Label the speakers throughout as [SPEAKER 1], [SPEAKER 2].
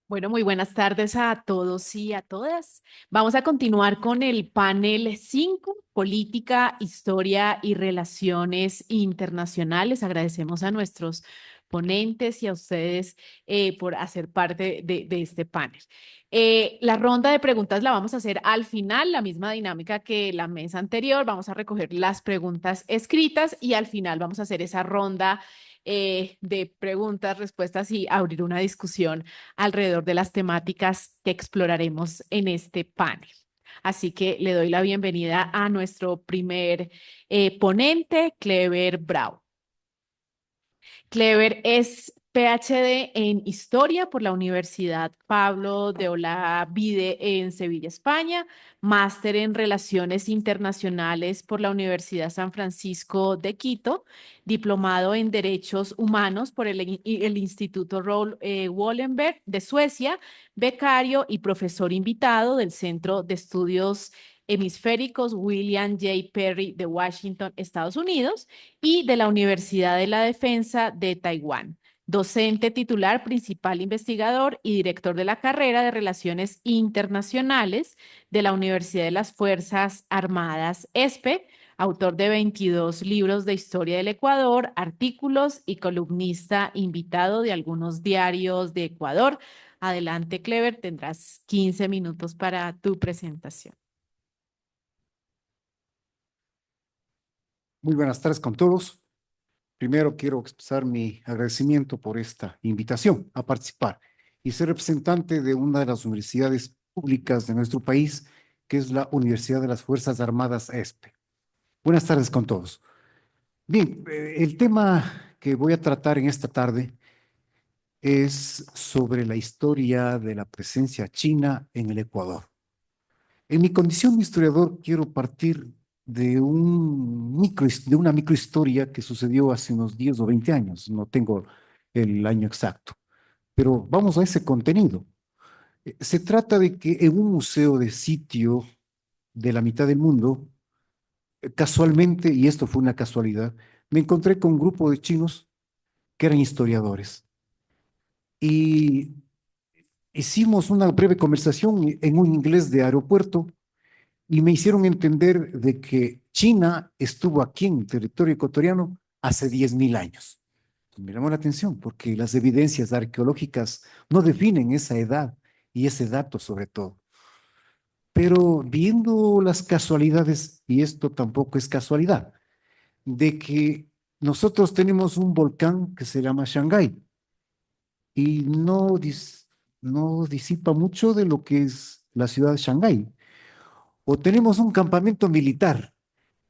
[SPEAKER 1] Bueno, muy buenas tardes a todos y a todas. Vamos a continuar con el panel 5, Política, Historia y Relaciones Internacionales. Agradecemos a nuestros ponentes y a ustedes por hacer parte de este panel. La ronda de preguntas la vamos a hacer al final, la misma dinámica que la mesa anterior. Vamos a recoger las preguntas escritas y al final vamos a hacer esa ronda de preguntas, respuestas y abrir una discusión alrededor de las temáticas que exploraremos en este panel. Así que le doy la bienvenida a nuestro primer ponente, Clever Bravo. Clever es PhD en Historia por la Universidad Pablo de Olavide en Sevilla, España, máster en Relaciones Internacionales por la Universidad San Francisco de Quito, diplomado en Derechos Humanos por el Instituto Raoul Wallenberg de Suecia, becario y profesor invitado del Centro de Estudios Hemisféricos William J. Perry de Washington, Estados Unidos y de la Universidad de la Defensa de Taiwán. Docente titular, principal investigador y director de la carrera de Relaciones Internacionales de la Universidad de las Fuerzas Armadas ESPE, autor de 22 libros de historia del Ecuador, artículos y columnista invitado de algunos diarios de Ecuador. Adelante, Clever, tendrás 15 minutos para tu presentación.
[SPEAKER 2] Muy buenas tardes con todos. Primero quiero expresar mi agradecimiento por esta invitación a participar y ser representante de una de las universidades públicas de nuestro país, que es la Universidad de las Fuerzas Armadas ESPE. Buenas tardes con todos. Bien, el tema que voy a tratar en esta tarde es sobre la historia de la presencia china en el Ecuador. En mi condición de historiador quiero partir de una microhistoria que sucedió hace unos 10 o 20 años, no tengo el año exacto, pero vamos a ese contenido. Se trata de que en un museo de sitio de la mitad del mundo, casualmente, y esto fue una casualidad, me encontré con un grupo de chinos que eran historiadores y hicimos una breve conversación en un inglés de aeropuerto y me hicieron entender de que China estuvo aquí en territorio ecuatoriano hace 10.000 años. Me llamó la atención porque las evidencias arqueológicas no definen esa edad y ese dato sobre todo. Pero viendo las casualidades, y esto tampoco es casualidad, de que nosotros tenemos un volcán que se llama Shanghái y no disipa mucho de lo que es la ciudad de Shanghái. O tenemos un campamento militar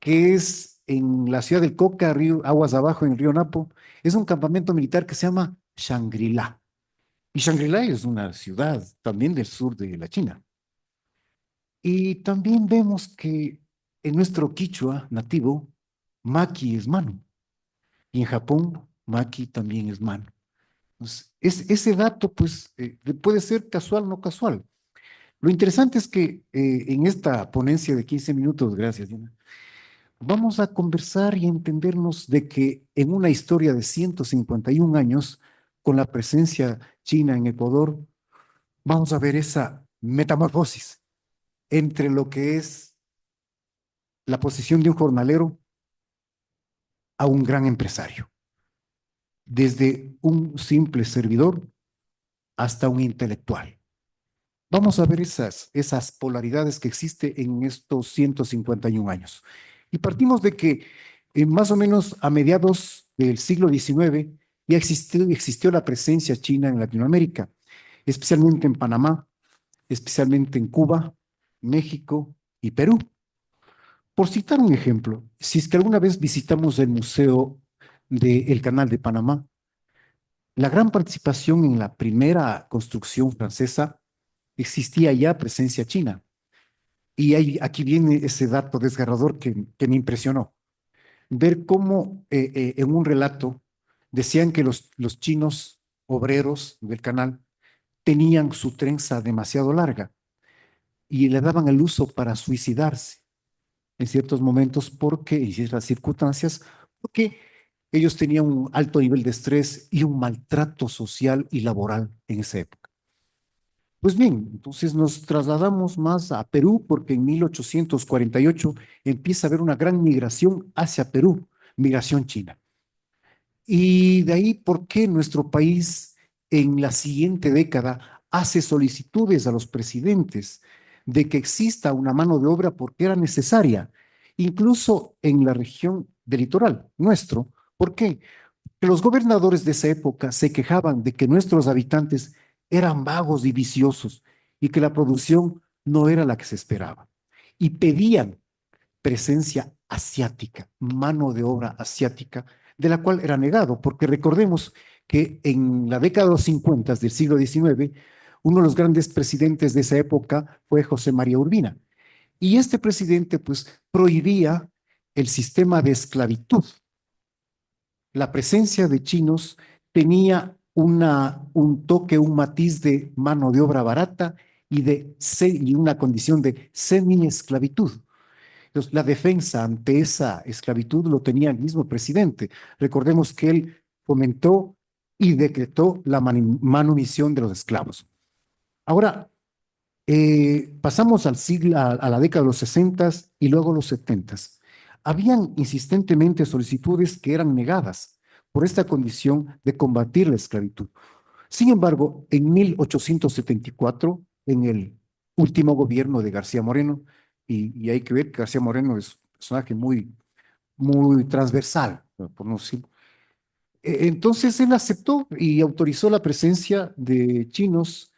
[SPEAKER 2] que es en la ciudad del Coca, aguas abajo en Río Napo, es un campamento militar que se llama Shangri-La. Y Shangri-La es una ciudad también del sur de la China. Y también vemos que en nuestro quichua nativo, maqui es mano. Y en Japón, maqui también es mano. Entonces, ese dato, pues, puede ser casual o no casual. Lo interesante es que en esta ponencia de 15 minutos, gracias, Diana, vamos a conversar y entendernos de que en una historia de 151 años, con la presencia china en Ecuador, vamos a ver esa metamorfosis entre lo que es la posición de un jornalero a un gran empresario, desde un simple servidor hasta un intelectual. Vamos a ver esas polaridades que existen en estos 151 años. Y partimos de que más o menos a mediados del siglo XIX ya existió la presencia china en Latinoamérica, especialmente en Panamá, especialmente en Cuba, México y Perú. Por citar un ejemplo, si es que alguna vez visitamos el Museo del Canal de Panamá, la gran participación en la primera construcción francesa existía ya presencia china. Y aquí viene ese dato desgarrador que me impresionó. Ver cómo en un relato decían que los chinos obreros del canal tenían su trenza demasiado larga y le daban el uso para suicidarse en ciertos momentos porque, en ciertas circunstancias, porque ellos tenían un alto nivel de estrés y un maltrato social y laboral en esa época. Pues bien, entonces nos trasladamos más a Perú porque en 1848 empieza a haber una gran migración hacia Perú, migración china. Y de ahí, ¿por qué nuestro país en la siguiente década hace solicitudes a los presidentes de que exista una mano de obra porque era necesaria, incluso en la región del litoral nuestro? ¿Por qué? Que los gobernadores de esa época se quejaban de que nuestros habitantes eran vagos y viciosos y que la producción no era la que se esperaba. Y pedían presencia asiática, mano de obra asiática, de la cual era negado, porque recordemos que en la década de los 50 del siglo XIX, uno de los grandes presidentes de esa época fue José María Urbina. Y este presidente pues prohibía el sistema de esclavitud. La presencia de chinos tenía un toque, un matiz de mano de obra barata y una condición de semi-esclavitud. Entonces, la defensa ante esa esclavitud lo tenía el mismo presidente. Recordemos que él fomentó y decretó la manumisión de los esclavos. Ahora, pasamos a la década de los 60 y luego los 70. Habían insistentemente solicitudes que eran negadas por esta condición de combatir la esclavitud. Sin embargo, en 1874, en el último gobierno de García Moreno, y hay que ver que García Moreno es un personaje muy transversal, por no decir. Entonces él aceptó y autorizó la presencia de chinos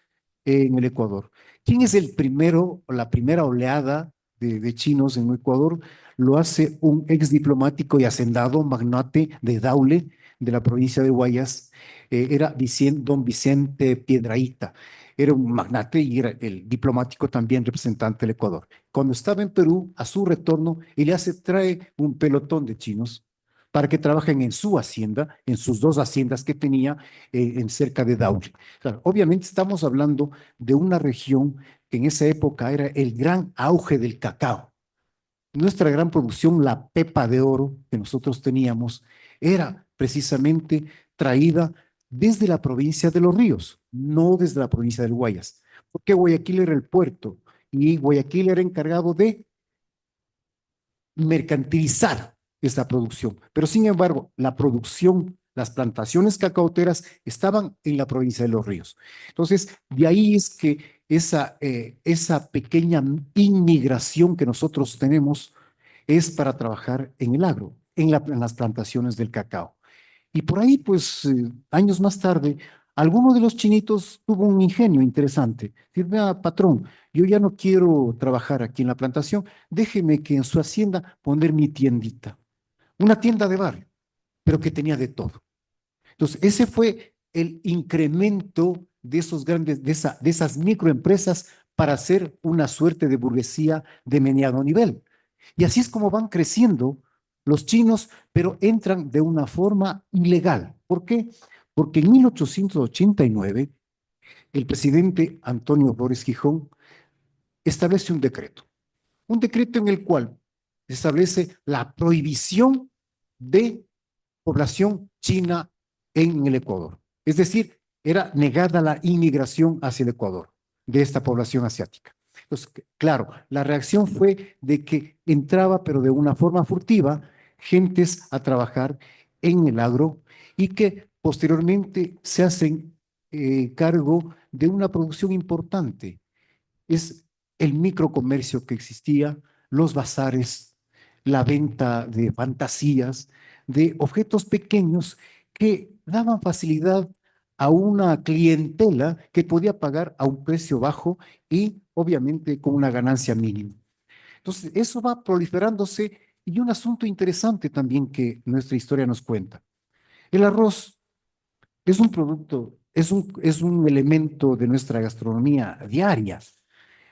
[SPEAKER 2] en el Ecuador. ¿Quién es el primero o la primera oleada de chinos en Ecuador? Lo hace un ex diplomático y hacendado, magnate de Daule, de la provincia de Guayas. Era don Vicente Piedrahíta. Era un magnate y era el diplomático también representante del Ecuador. Cuando estaba en Perú, a su retorno, trae un pelotón de chinos para que trabajen en su hacienda, en sus dos haciendas que tenía en cerca de Daule. Claro, obviamente estamos hablando de una región que en esa época era el gran auge del cacao. Nuestra gran producción, la pepa de oro que nosotros teníamos, era precisamente traída desde la provincia de Los Ríos, no desde la provincia del Guayas, porque Guayaquil era el puerto y Guayaquil era encargado de mercantilizar esta producción. Pero sin embargo, la producción, las plantaciones cacauteras estaban en la provincia de Los Ríos. Entonces, de ahí es que esa pequeña inmigración que nosotros tenemos es para trabajar en el agro, en las plantaciones del cacao. Y por ahí, pues, años más tarde, alguno de los chinitos tuvo un ingenio interesante. Decir, vea, patrón, yo ya no quiero trabajar aquí en la plantación, déjeme que en su hacienda poner mi tiendita, una tienda de barrio, pero que tenía de todo. Entonces, ese fue el incremento de de esas microempresas para hacer una suerte de burguesía de mediano nivel. Y así es como van creciendo los chinos, pero entran de una forma ilegal. ¿Por qué? Porque en 1889 el presidente Antonio Flores Gijón establece un decreto en el cual establece la prohibición de población china en el Ecuador. Es decir, era negada la inmigración hacia el Ecuador de esta población asiática. Entonces, claro, la reacción fue de que entraba, pero de una forma furtiva, gentes a trabajar en el agro y que posteriormente se hacen cargo de una producción importante. Es el microcomercio que existía, los bazares, la venta de fantasías, de objetos pequeños que daban facilidad a una clientela que podía pagar a un precio bajo y obviamente con una ganancia mínima. Entonces, eso va proliferándose y un asunto interesante también que nuestra historia nos cuenta. El arroz es un producto, es un elemento de nuestra gastronomía diaria.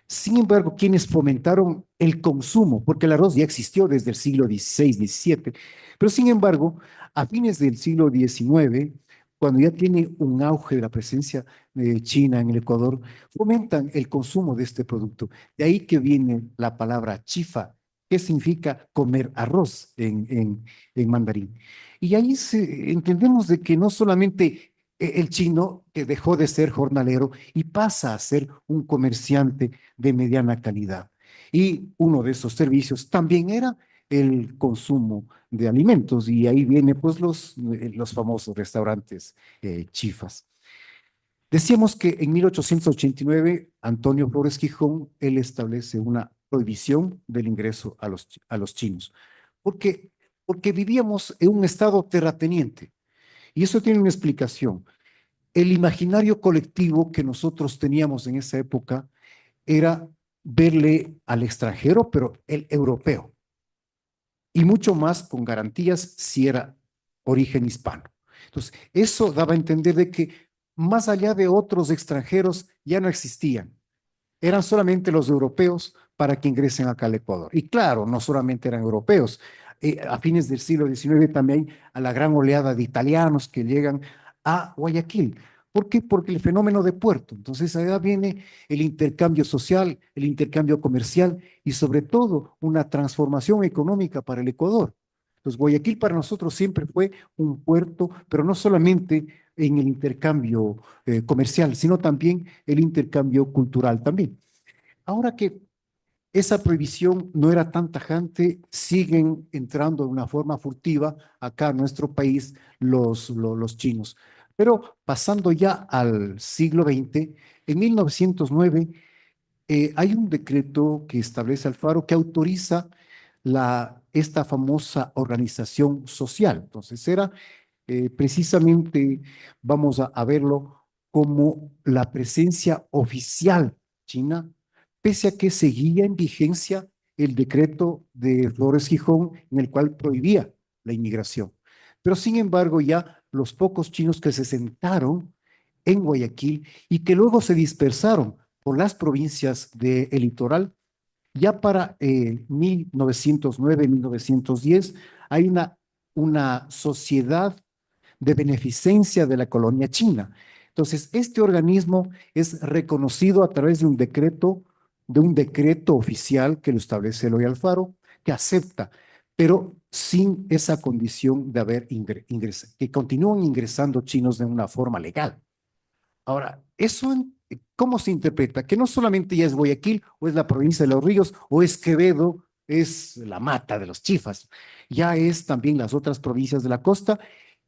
[SPEAKER 2] Sin embargo, quienes fomentaron el consumo, porque el arroz ya existió desde el siglo XVI, XVII, pero sin embargo, a fines del siglo XIX, cuando ya tiene un auge de la presencia de China en el Ecuador, fomentan el consumo de este producto. De ahí que viene la palabra chifa, que significa comer arroz en mandarín. Y ahí entendemos de que no solamente el chino que dejó de ser jornalero y pasa a ser un comerciante de mediana calidad. Y uno de esos servicios también era el consumo de alimentos y ahí viene pues los famosos restaurantes chifas. Decíamos que en 1889 Antonio Flores Quijón, él establece una prohibición del ingreso a los chinos, porque, porque vivíamos en un estado terrateniente. Y eso tiene una explicación. El imaginario colectivo que nosotros teníamos en esa época era verle al extranjero, pero el europeo, y mucho más con garantías si era origen hispano. Entonces, eso daba a entender de que más allá de otros extranjeros ya no existían, eran solamente los europeos para que ingresen acá al Ecuador. Y claro, no solamente eran europeos, a fines del siglo XIX también a la gran oleada de italianos que llegan a Guayaquil. ¿Por qué? Porque el fenómeno de puerto. Entonces, allá viene el intercambio social, el intercambio comercial y sobre todo una transformación económica para el Ecuador. Entonces, Guayaquil para nosotros siempre fue un puerto, pero no solamente en el intercambio comercial, sino también el intercambio cultural también. Ahora que esa prohibición no era tan tajante, siguen entrando de una forma furtiva acá a nuestro país los chinos. Pero pasando ya al siglo XX, en 1909 hay un decreto que establece Alfaro que autoriza esta famosa organización social. Entonces era precisamente, vamos a verlo como la presencia oficial china, pese a que seguía en vigencia el decreto de Flores Gijón en el cual prohibía la inmigración. Pero sin embargo, ya los pocos chinos que se sentaron en Guayaquil y que luego se dispersaron por las provincias del litoral, ya para 1909, 1910, hay una sociedad de beneficencia de la colonia china. Entonces, este organismo es reconocido a través de un decreto oficial que lo establece Eloy Alfaro, que acepta, pero sin esa condición de haber ingresado, que continúan ingresando chinos de una forma legal. Ahora, ¿cómo se interpreta? Que no solamente ya es Guayaquil o es la provincia de Los Ríos o es Quevedo, es la Mata de los Chifas, ya es también las otras provincias de la costa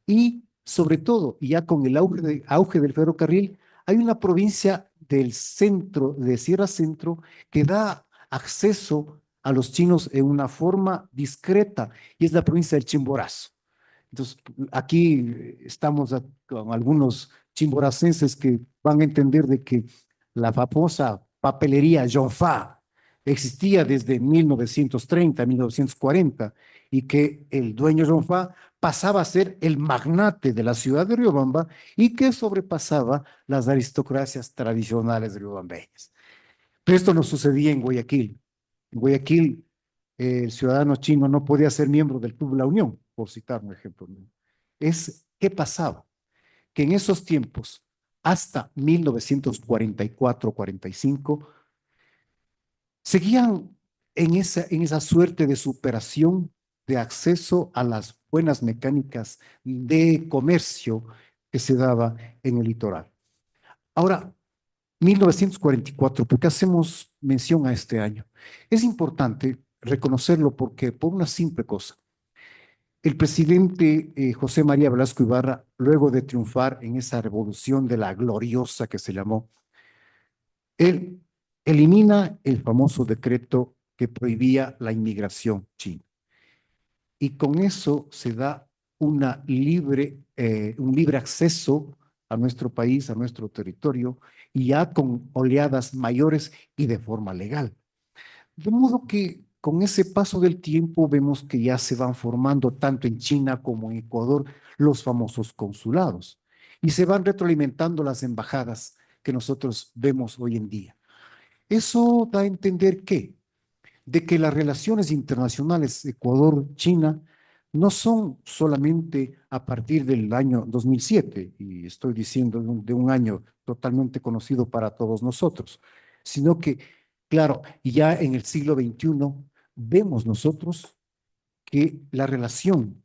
[SPEAKER 2] y sobre todo, ya con el auge del ferrocarril, hay una provincia del centro, de Sierra Centro, que da acceso a los chinos en una forma discreta y es la provincia del Chimborazo. Entonces, aquí estamos con algunos chimboracenses que van a entender de que la famosa papelería Jonfa existía desde 1930, 1940, y que el dueño Jonfa pasaba a ser el magnate de la ciudad de Riobamba y que sobrepasaba las aristocracias tradicionales riobambeñas. Pero esto no sucedía en Guayaquil. En Guayaquil, el ciudadano chino no podía ser miembro del Club La Unión, por citar un ejemplo, ¿no? ¿Qué pasaba? Que en esos tiempos, hasta 1944-45, seguían en esa suerte de superación de acceso a las buenas mecánicas de comercio que se daba en el litoral. Ahora, 1944, ¿por qué hacemos mención a este año? Es importante reconocerlo porque por una simple cosa. El presidente José María Velasco Ibarra, luego de triunfar en esa revolución de la gloriosa que se llamó, él elimina el famoso decreto que prohibía la inmigración china. Y con eso se da un libre acceso a nuestro país, a nuestro territorio, y ya con oleadas mayores y de forma legal. De modo que con ese paso del tiempo vemos que ya se van formando tanto en China como en Ecuador los famosos consulados y se van retroalimentando las embajadas que nosotros vemos hoy en día. Eso da a entender de que las relaciones internacionales Ecuador-China no son solamente a partir del año 2007, y estoy diciendo de un año totalmente conocido para todos nosotros, sino que, claro, ya en el siglo XXI vemos nosotros que la relación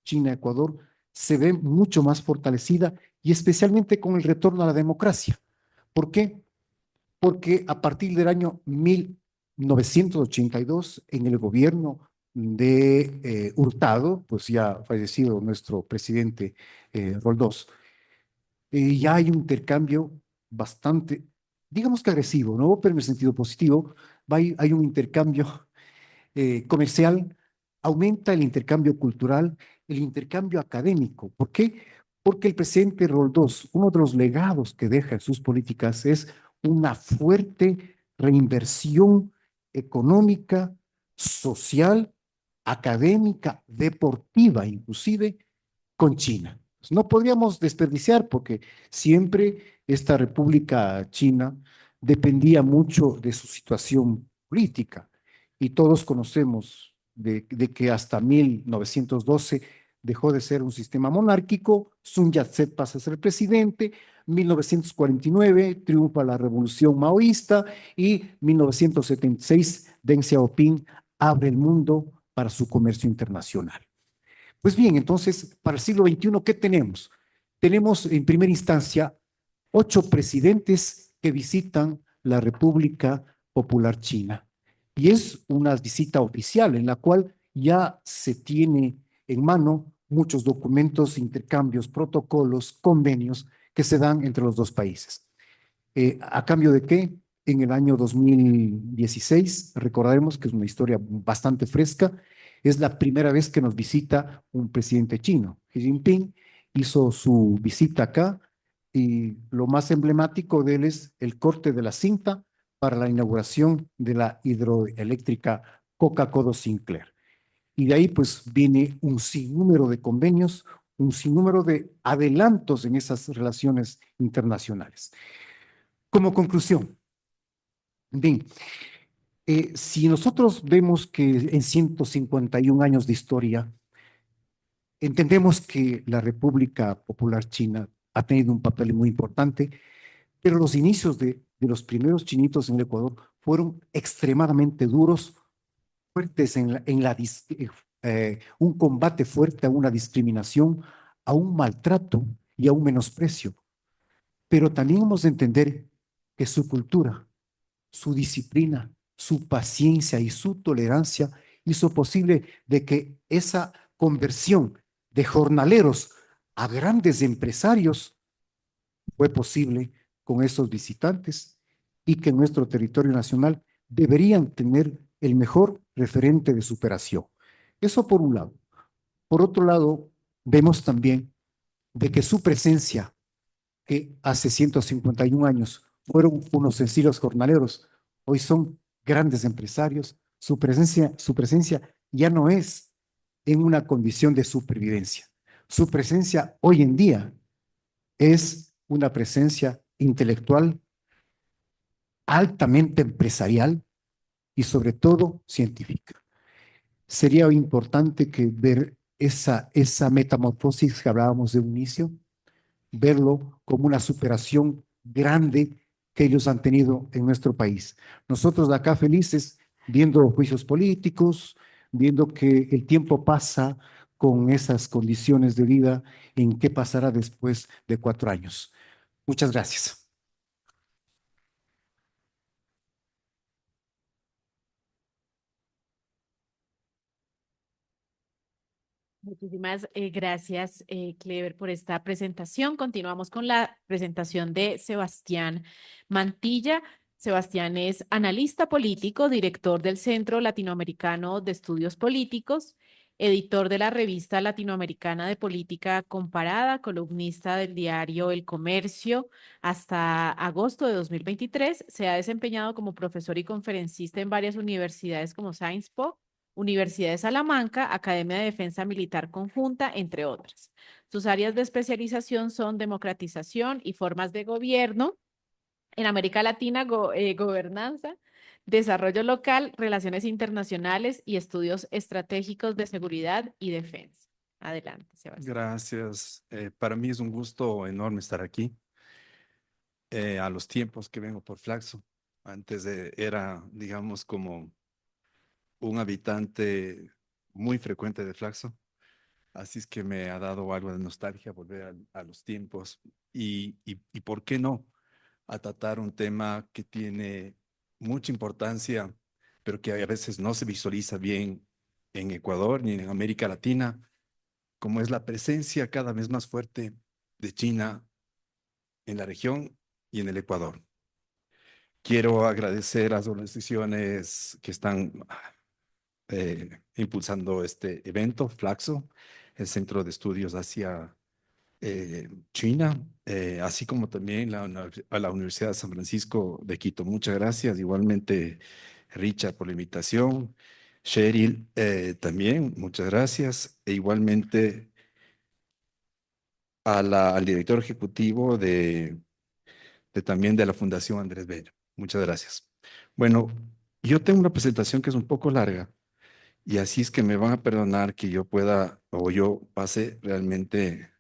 [SPEAKER 2] China-Ecuador se ve mucho más fortalecida y especialmente con el retorno a la democracia. ¿Por qué? Porque a partir del año 1982, en el gobierno de Hurtado, pues ya fallecido nuestro presidente Roldós, ya hay un intercambio bastante, digamos que agresivo, ¿no? Pero en el sentido positivo, hay un intercambio comercial, aumenta el intercambio cultural, el intercambio académico. ¿Por qué? Porque el presidente Roldós, uno de los legados que deja en sus políticas es una fuerte reinversión económica, social, académica, deportiva, inclusive con China. Pues no podríamos desperdiciar porque siempre esta República China dependía mucho de su situación política y todos conocemos de que hasta 1912 dejó de ser un sistema monárquico, Sun Yat-sen pasa a ser presidente, 1949 triunfa la revolución maoísta y 1976 Deng Xiaoping abre el mundo para su comercio internacional. Pues bien, entonces, para el siglo XXI, ¿qué tenemos? Tenemos en primera instancia 8 presidentes que visitan la República Popular China. Y es una visita oficial en la cual ya se tiene en mano muchos documentos, intercambios, protocolos, convenios que se dan entre los dos países. ¿A cambio de qué? En el año 2016, recordaremos que es una historia bastante fresca, es la primera vez que nos visita un presidente chino. Xi Jinping hizo su visita acá y lo más emblemático de él es el corte de la cinta para la inauguración de la hidroeléctrica Coca-Cola Sinclair. Y de ahí pues viene un sinnúmero de convenios, un sinnúmero de adelantos en esas relaciones internacionales. Como conclusión, bien, si nosotros vemos que en 151 años de historia, entendemos que la República Popular China ha tenido un papel muy importante, pero los inicios de los primeros chinitos en el Ecuador fueron extremadamente duros, fuertes un combate fuerte a una discriminación, a un maltrato y a un menosprecio. Pero también hemos de entender que su cultura, su disciplina, su paciencia y su tolerancia hizo posible de que esa conversión de jornaleros a grandes empresarios fue posible con esos visitantes y que en nuestro territorio nacional deberían tener el mejor referente de superación. Eso por un lado. Por otro lado, vemos también de que su presencia, que hace 151 años fueron unos sencillos jornaleros, hoy son grandes empresarios, su presencia ya no es en una condición de supervivencia. Su presencia hoy en día es una presencia intelectual, altamente empresarial y sobre todo científica. Sería importante que ver esa metamorfosis que hablábamos de un inicio, verlo como una superación grande que ellos han tenido en nuestro país. Nosotros de acá felices, viendo los juicios políticos, viendo que el tiempo pasa con esas condiciones de vida, en qué pasará después de 4 años. Muchas gracias.
[SPEAKER 1] Muchísimas gracias, Clever, por esta presentación. Continuamos con la presentación de Sebastián Mantilla. Sebastián es analista político, director del Centro Latinoamericano de Estudios Políticos, editor de la revista latinoamericana de política comparada, columnista del diario El Comercio. Hasta agosto de 2023 se ha desempeñado como profesor y conferencista en varias universidades como Sciences Po, Universidad de Salamanca, Academia de Defensa Militar Conjunta, entre otras. Sus áreas de especialización son democratización y formas de gobierno en América Latina, gobernanza, desarrollo local, relaciones internacionales y estudios estratégicos de seguridad y defensa. Adelante, Sebastián.
[SPEAKER 3] Gracias. Para mí es un gusto enorme estar aquí. A los tiempos que vengo por Flaxo. Era, digamos, como un habitante muy frecuente de Flaxo. Así es que me ha dado algo de nostalgia volver a los tiempos y ¿por qué no? A tratar un tema que tiene mucha importancia, pero que a veces no se visualiza bien en Ecuador ni en América Latina, como es la presencia cada vez más fuerte de China en la región y en el Ecuador. Quiero agradecer a las organizaciones que están impulsando este evento, Flaxo, el Centro de Estudios Asia China, así como también a la Universidad de San Francisco de Quito. Muchas gracias. Igualmente, Richard, por la invitación. Cheryl, también, muchas gracias. E igualmente al director ejecutivo también de la Fundación Andrés Bello. Muchas gracias. Bueno, yo tengo una presentación que es un poco larga y así es que me van a perdonar que yo pueda o yo pase realmente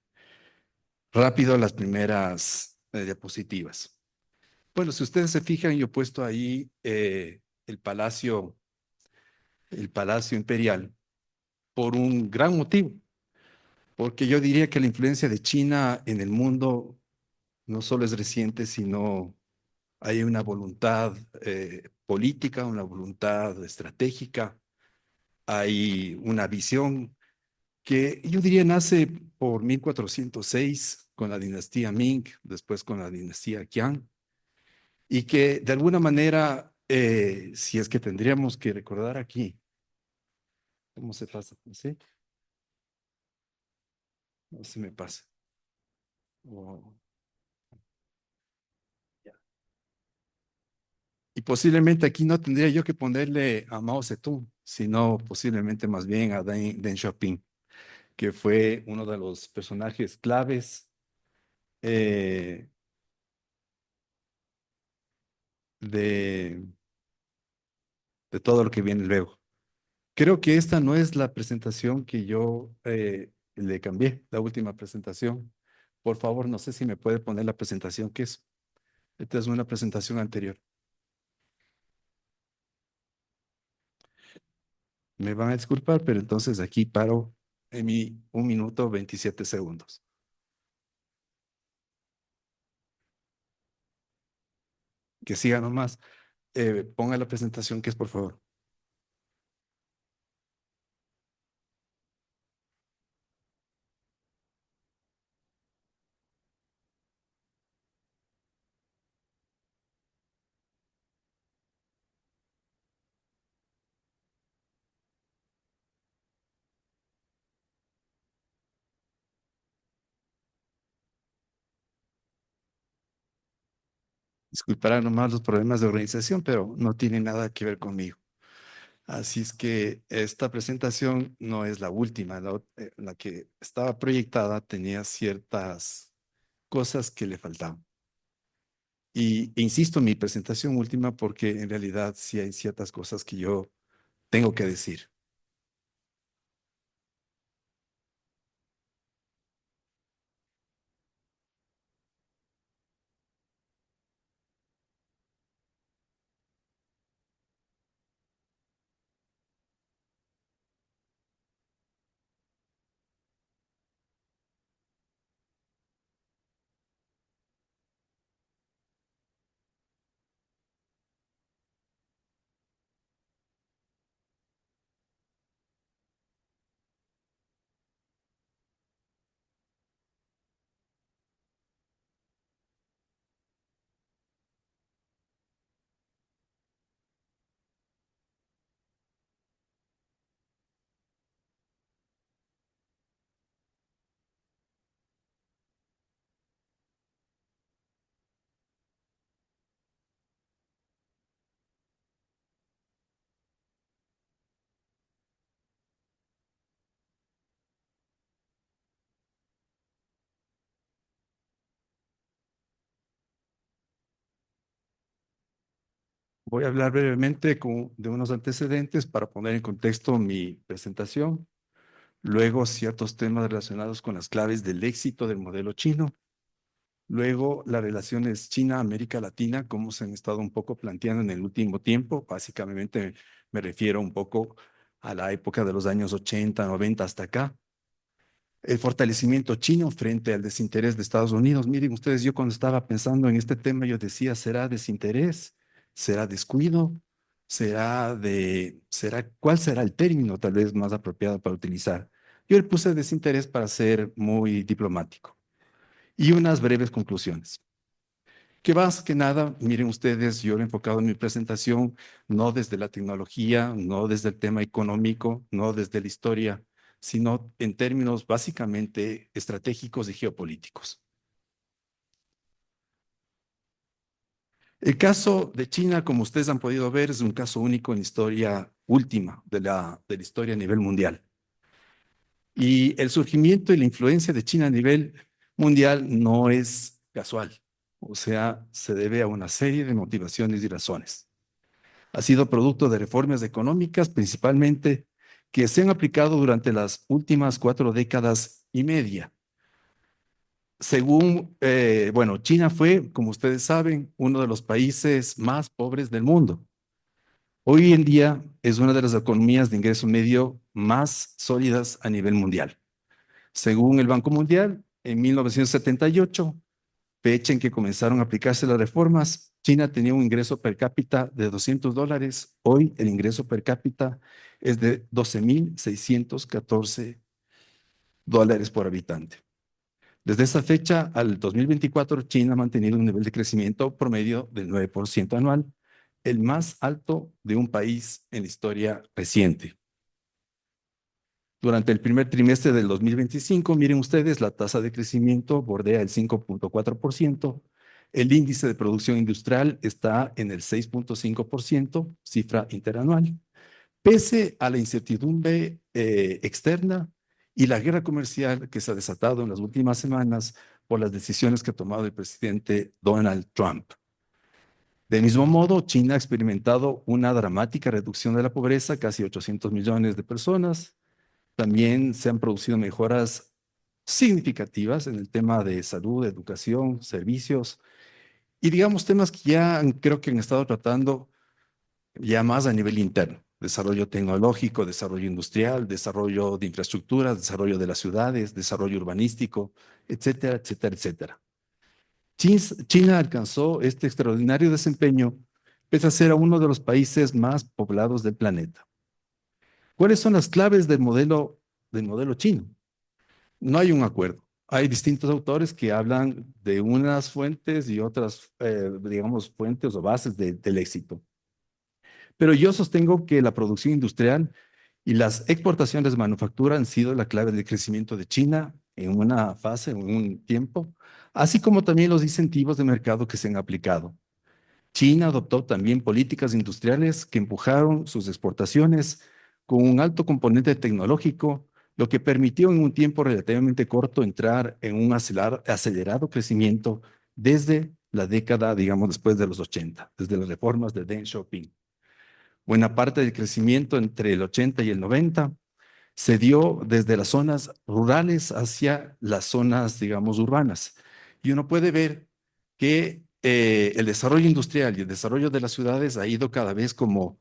[SPEAKER 3] rápido las primeras diapositivas. Bueno, si ustedes se fijan, yo he puesto ahí el Palacio Imperial por un gran motivo, porque yo diría que la influencia de China en el mundo no solo es reciente, sino hay una voluntad política, una voluntad estratégica, hay una visión que yo diría nace por 1406 con la dinastía Ming, después con la dinastía Qiang, y que de alguna manera, si es que tendríamos que recordar aquí, ¿cómo se pasa? ¿Sí? No se me pasa. Oh, ya. Y posiblemente aquí no tendría yo que ponerle a Mao Zedong, sino posiblemente más bien a Deng Xiaoping, que fue uno de los personajes claves eh, de, de todo lo que viene luego. Creo que esta no es la presentación que yo le cambié, la última presentación. Por favor, no sé si me puede poner la presentación que es. Esta es una presentación anterior. Me van a disculpar, pero entonces aquí paro en mi 1 minuto 27 segundos. Que siga nomás. Ponga la presentación que es, por favor. Disculparán nomás los problemas de organización, pero no tiene nada que ver conmigo. Así es que esta presentación no es la última. La que estaba proyectada tenía ciertas cosas que le faltaban. E insisto en mi presentación última porque en realidad sí hay ciertas cosas que yo tengo que decir. Voy a hablar brevemente de unos antecedentes para poner en contexto mi presentación. Luego, ciertos temas relacionados con las claves del éxito del modelo chino. Luego, las relaciones China-América Latina, cómo se han estado un poco planteando en el último tiempo. Básicamente me refiero un poco a la época de los años 80, 90 hasta acá. el fortalecimiento chino frente al desinterés de Estados Unidos. Miren ustedes, yo cuando estaba pensando en este tema, yo decía, ¿será desinterés? ¿Será descuido? ¿Cuál será el término tal vez más apropiado para utilizar? Yo le puse desinterés para ser muy diplomático. Y unas breves conclusiones. Que más que nada, miren ustedes, yo lo he enfocado en mi presentación no desde la tecnología, no desde el tema económico, no desde la historia, sino en términos básicamente estratégicos y geopolíticos. El caso de China, como ustedes han podido ver, es un caso único en la historia última de la historia a nivel mundial. Y el surgimiento y la influencia de China a nivel mundial no es casual, o sea, se debe a una serie de motivaciones y razones. Ha sido producto de reformas económicas principalmente que se han aplicado durante las últimas 4 décadas y media. Según, bueno, China fue, como ustedes saben, uno de los países más pobres del mundo. Hoy en día es una de las economías de ingreso medio más sólidas a nivel mundial. Según el Banco Mundial, en 1978, fecha en que comenzaron a aplicarse las reformas, China tenía un ingreso per cápita de $200. Hoy el ingreso per cápita es de $12,614 por habitante. Desde esa fecha al 2024, China ha mantenido un nivel de crecimiento promedio del 9% anual, el más alto de un país en la historia reciente. Durante el primer trimestre del 2025, miren ustedes, la tasa de crecimiento bordea el 5.4%, el índice de producción industrial está en el 6.5%, cifra interanual, pese a la incertidumbre externa y la guerra comercial que se ha desatado en las últimas semanas por las decisiones que ha tomado el presidente Donald Trump. Del mismo modo, China ha experimentado una dramática reducción de la pobreza, casi 800 millones de personas. También se han producido mejoras significativas en el tema de salud, educación, servicios y digamos temas que ya creo que han estado tratando ya más a nivel interno. Desarrollo tecnológico, desarrollo industrial, desarrollo de infraestructuras, desarrollo de las ciudades, desarrollo urbanístico, etcétera, etcétera, etcétera. China alcanzó este extraordinario desempeño pese a ser uno de los países más poblados del planeta. ¿Cuáles son las claves del modelo chino? No hay un acuerdo. Hay distintos autores que hablan de unas fuentes y otras, digamos, fuentes o bases del éxito. Pero yo sostengo que la producción industrial y las exportaciones de manufactura han sido la clave del crecimiento de China en una fase, en un tiempo, así como también los incentivos de mercado que se han aplicado. China adoptó también políticas industriales que empujaron sus exportaciones con un alto componente tecnológico, lo que permitió en un tiempo relativamente corto entrar en un acelerado crecimiento desde la década, digamos, después de los 80, desde las reformas de Deng Xiaoping. Buena parte del crecimiento entre el 80 y el 90 se dio desde las zonas rurales hacia las zonas, digamos, urbanas. Y uno puede ver que el desarrollo industrial y el desarrollo de las ciudades ha ido cada vez como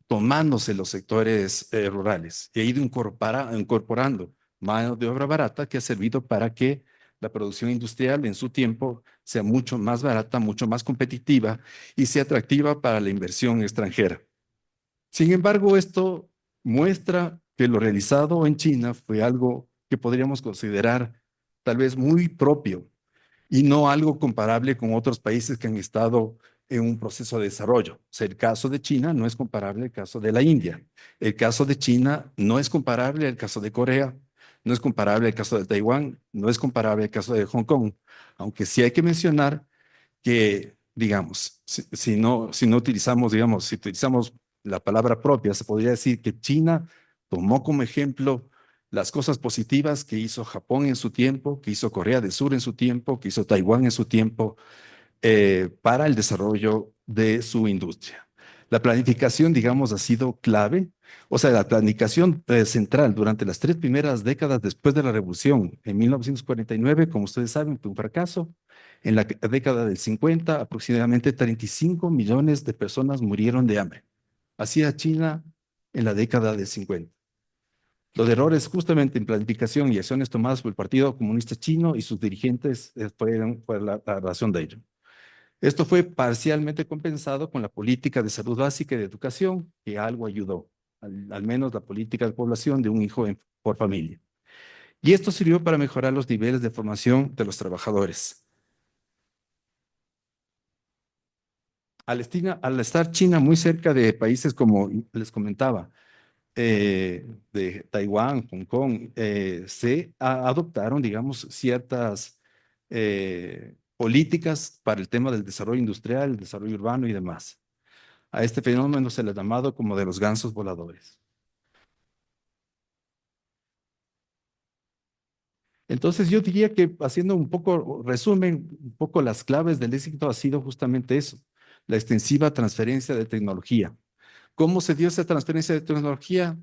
[SPEAKER 3] tomándose los sectores rurales y ha ido incorporando mano de obra barata que ha servido para que la producción industrial en su tiempo sea mucho más barata, mucho más competitiva y sea atractiva para la inversión extranjera. Sin embargo, esto muestra que lo realizado en China fue algo que podríamos considerar tal vez muy propio y no algo comparable con otros países que han estado en un proceso de desarrollo. O sea, el caso de China no es comparable al caso de la India. El caso de China no es comparable al caso de Corea, no es comparable al caso de Taiwán, no es comparable al caso de Hong Kong, aunque sí hay que mencionar que, digamos, si no utilizamos, digamos, si utilizamos la palabra propia, se podría decir que China tomó como ejemplo las cosas positivas que hizo Japón en su tiempo, que hizo Corea del Sur en su tiempo, que hizo Taiwán en su tiempo, para el desarrollo de su industria. La planificación, digamos, ha sido clave. O sea, la planificación central durante las 3 primeras décadas después de la Revolución, en 1949, como ustedes saben, fue un fracaso. En la década del 50, aproximadamente 35 millones de personas murieron de hambre. Así era China en la década del 50. Los errores justamente en planificación y acciones tomadas por el Partido Comunista Chino y sus dirigentes fue la razón de ello. Esto fue parcialmente compensado con la política de salud básica y de educación, que algo ayudó, al menos la política de población de un hijo por familia. Y esto sirvió para mejorar los niveles de formación de los trabajadores. Al estar China muy cerca de países como les comentaba, de Taiwán, Hong Kong, se adoptaron, digamos, ciertas políticas para el tema del desarrollo industrial, el desarrollo urbano y demás. A este fenómeno se le ha llamado como de los gansos voladores. Entonces yo diría que haciendo un poco resumen, un poco las claves del éxito ha sido justamente eso, la extensiva transferencia de tecnología. ¿Cómo se dio esa transferencia de tecnología?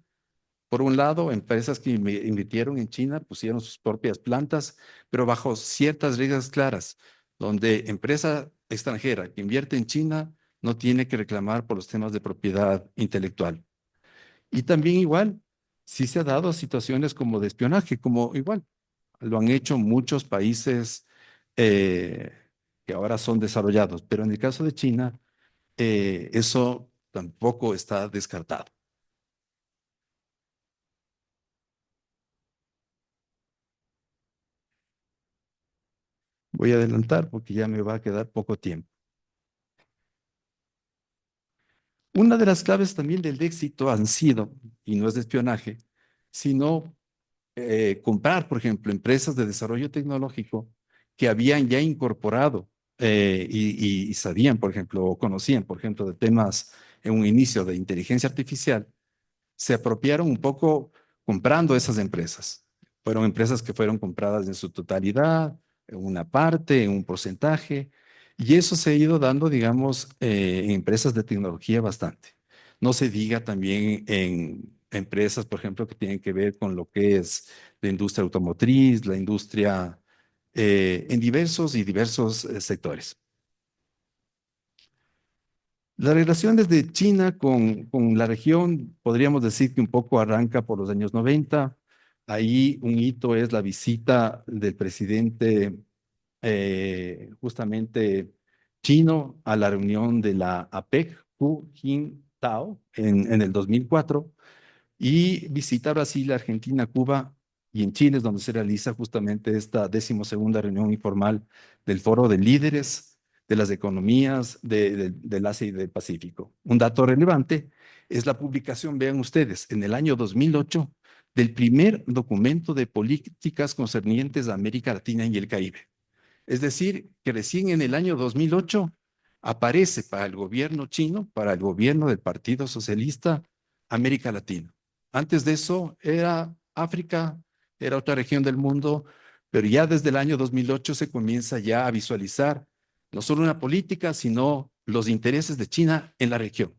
[SPEAKER 3] Por un lado, empresas que invirtieron en China pusieron sus propias plantas, pero bajo ciertas reglas claras, donde empresa extranjera que invierte en China no tiene que reclamar por los temas de propiedad intelectual. Y también igual, sí se ha dado situaciones como de espionaje, como igual, lo han hecho muchos países eh, que ahora son desarrollados, pero en el caso de China, eso tampoco está descartado. Voy a adelantar porque ya me va a quedar poco tiempo. Una de las claves también del éxito han sido, y no es de espionaje, sino comprar, por ejemplo, empresas de desarrollo tecnológico que habían ya incorporado y sabían, por ejemplo, o conocían, por ejemplo, de temas en un inicio de inteligencia artificial, se apropiaron un poco comprando esas empresas. Fueron empresas que fueron compradas en su totalidad, en una parte, en un porcentaje, y eso se ha ido dando, digamos, en empresas de tecnología bastante. No se diga también en empresas, por ejemplo, que tienen que ver con lo que es la industria automotriz, la industria en diversos sectores. Las relaciones de China con la región, podríamos decir que un poco arranca por los años 90. Ahí un hito es la visita del presidente justamente chino a la reunión de la APEC, Hu Jintao, en el 2004 y visita Brasil, Argentina, Cuba y en Chile es donde se realiza justamente esta 12ª reunión informal del Foro de Líderes de las Economías del Asia y del Pacífico. Un dato relevante es la publicación, vean ustedes, en el año 2008 del primer documento de políticas concernientes a América Latina y el Caribe. Es decir, que recién en el año 2008 aparece para el gobierno chino, para el gobierno del Partido Socialista, América Latina. Antes de eso era África, era otra región del mundo, pero ya desde el año 2008 se comienza ya a visualizar no solo una política, sino los intereses de China en la región.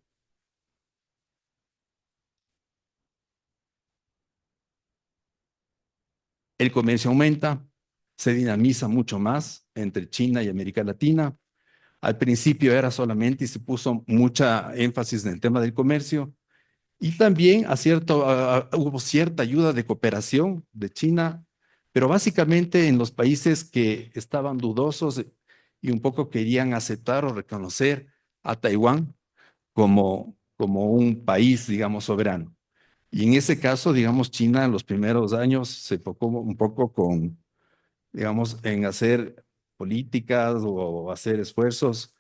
[SPEAKER 3] El comercio aumenta, se dinamiza mucho más entre China y América Latina. Al principio era solamente y se puso mucha énfasis en el tema del comercio y también hubo cierta ayuda de cooperación de China, pero básicamente en los países que estaban dudosos y un poco querían aceptar o reconocer a Taiwán como un país, digamos, soberano. Y en ese caso, digamos, China en los primeros años se enfocó un poco digamos, en hacer políticas o hacer esfuerzos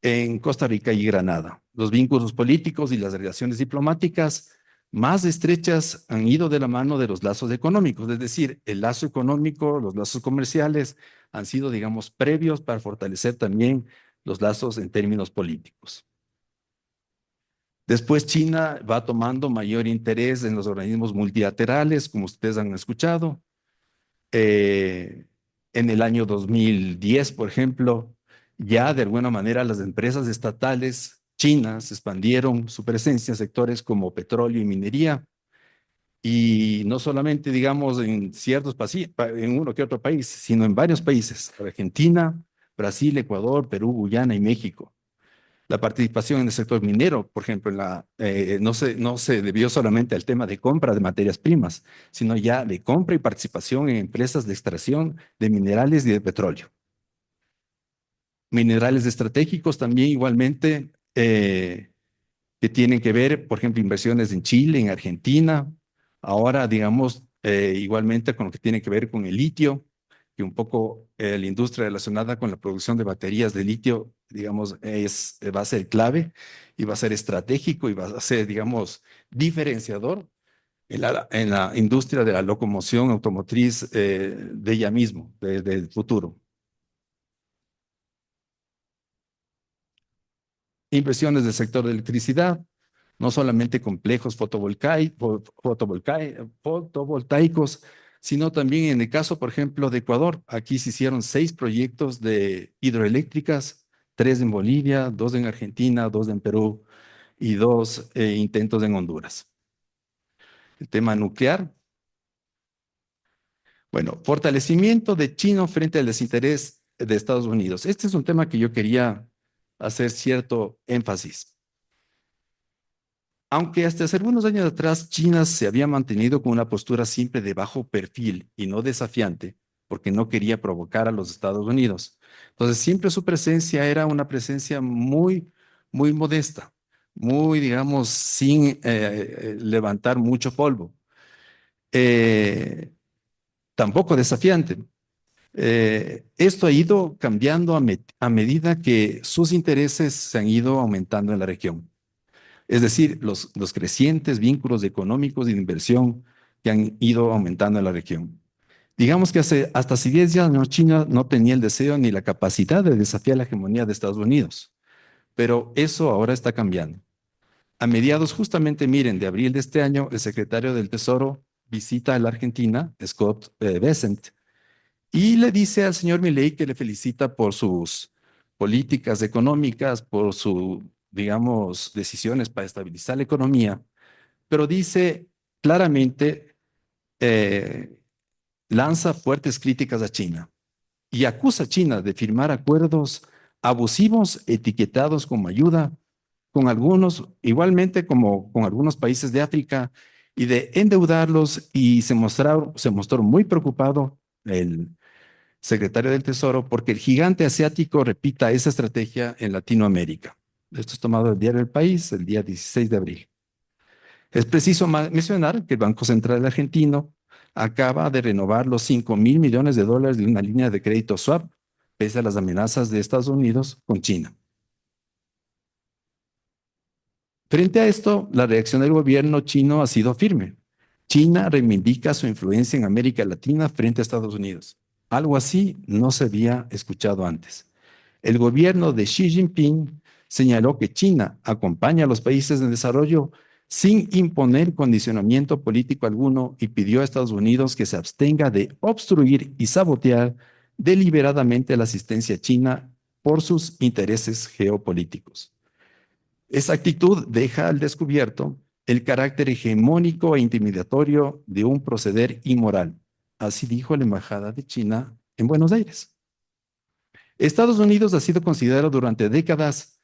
[SPEAKER 3] en Costa Rica y Granada. Los vínculos políticos y las relaciones diplomáticas más estrechas han ido de la mano de los lazos económicos, es decir, el lazo económico, los lazos comerciales han sido, digamos, previos para fortalecer también los lazos en términos políticos. Después China va tomando mayor interés en los organismos multilaterales, como ustedes han escuchado. En el año 2010, por ejemplo, ya de alguna manera las empresas estatales chinas expandieron su presencia en sectores como petróleo y minería, y no solamente, digamos, en ciertos países, en uno que otro país, sino en varios países, Argentina, Brasil, Ecuador, Perú, Guyana y México. La participación en el sector minero, por ejemplo, no se debió solamente al tema de compra de materias primas, sino ya de compra y participación en empresas de extracción de minerales y de petróleo. Minerales estratégicos también igualmente, que tienen que ver, por ejemplo, inversiones en Chile, en Argentina, ahora, digamos, igualmente con lo que tiene que ver con el litio, que un poco la industria relacionada con la producción de baterías de litio, digamos, va a ser clave y va a ser estratégico y va a ser, digamos, diferenciador en la industria de la locomoción automotriz de ella mismo, del futuro. Inversiones del sector de electricidad, no solamente complejos fotovoltaicos, sino también en el caso, por ejemplo, de Ecuador. Aquí se hicieron 6 proyectos de hidroeléctricas, 3 en Bolivia, 2 en Argentina, 2 en Perú y 2 intentos en Honduras. El tema nuclear. Bueno, fortalecimiento de China frente al desinterés de Estados Unidos. Este es un tema que yo quería hacer cierto énfasis. Aunque hasta hace algunos años atrás China se había mantenido con una postura siempre de bajo perfil y no desafiante, porque no quería provocar a los Estados Unidos. Entonces, siempre su presencia era una presencia muy modesta, muy, digamos, sin levantar mucho polvo. Eh, Tampoco desafiante. Esto ha ido cambiando a medida que sus intereses se han ido aumentando en la región. Es decir, los crecientes vínculos económicos y de inversión que han ido aumentando en la región. Digamos que hasta hace 10 años China no tenía el deseo ni la capacidad de desafiar la hegemonía de Estados Unidos, pero eso ahora está cambiando. A mediados, justamente, miren, de abril de este año, el secretario del Tesoro visita a la Argentina, Scott Bessent, y le dice al señor Milei que le felicita por sus políticas económicas, por sus, digamos, decisiones para estabilizar la economía, pero dice claramente, eh, lanza fuertes críticas a China y acusa a China de firmar acuerdos abusivos etiquetados como ayuda con algunos, igualmente como con algunos países de África, y de endeudarlos, y se mostró muy preocupado el secretario del Tesoro porque el gigante asiático repita esa estrategia en Latinoamérica. Esto es tomado del diario El País, el día 16 de abril. Es preciso mencionar que el Banco Central argentino acaba de renovar los $5.000 millones de una línea de crédito swap, pese a las amenazas de Estados Unidos con China. Frente a esto, la reacción del gobierno chino ha sido firme. China reivindica su influencia en América Latina frente a Estados Unidos. Algo así no se había escuchado antes. El gobierno de Xi Jinping señaló que China acompaña a los países en desarrollo sin imponer condicionamiento político alguno, y pidió a Estados Unidos que se abstenga de obstruir y sabotear deliberadamente la asistencia china por sus intereses geopolíticos. Esa actitud deja al descubierto el carácter hegemónico e intimidatorio de un proceder inmoral. Así dijo la Embajada de China en Buenos Aires. Estados Unidos ha sido considerado durante décadas,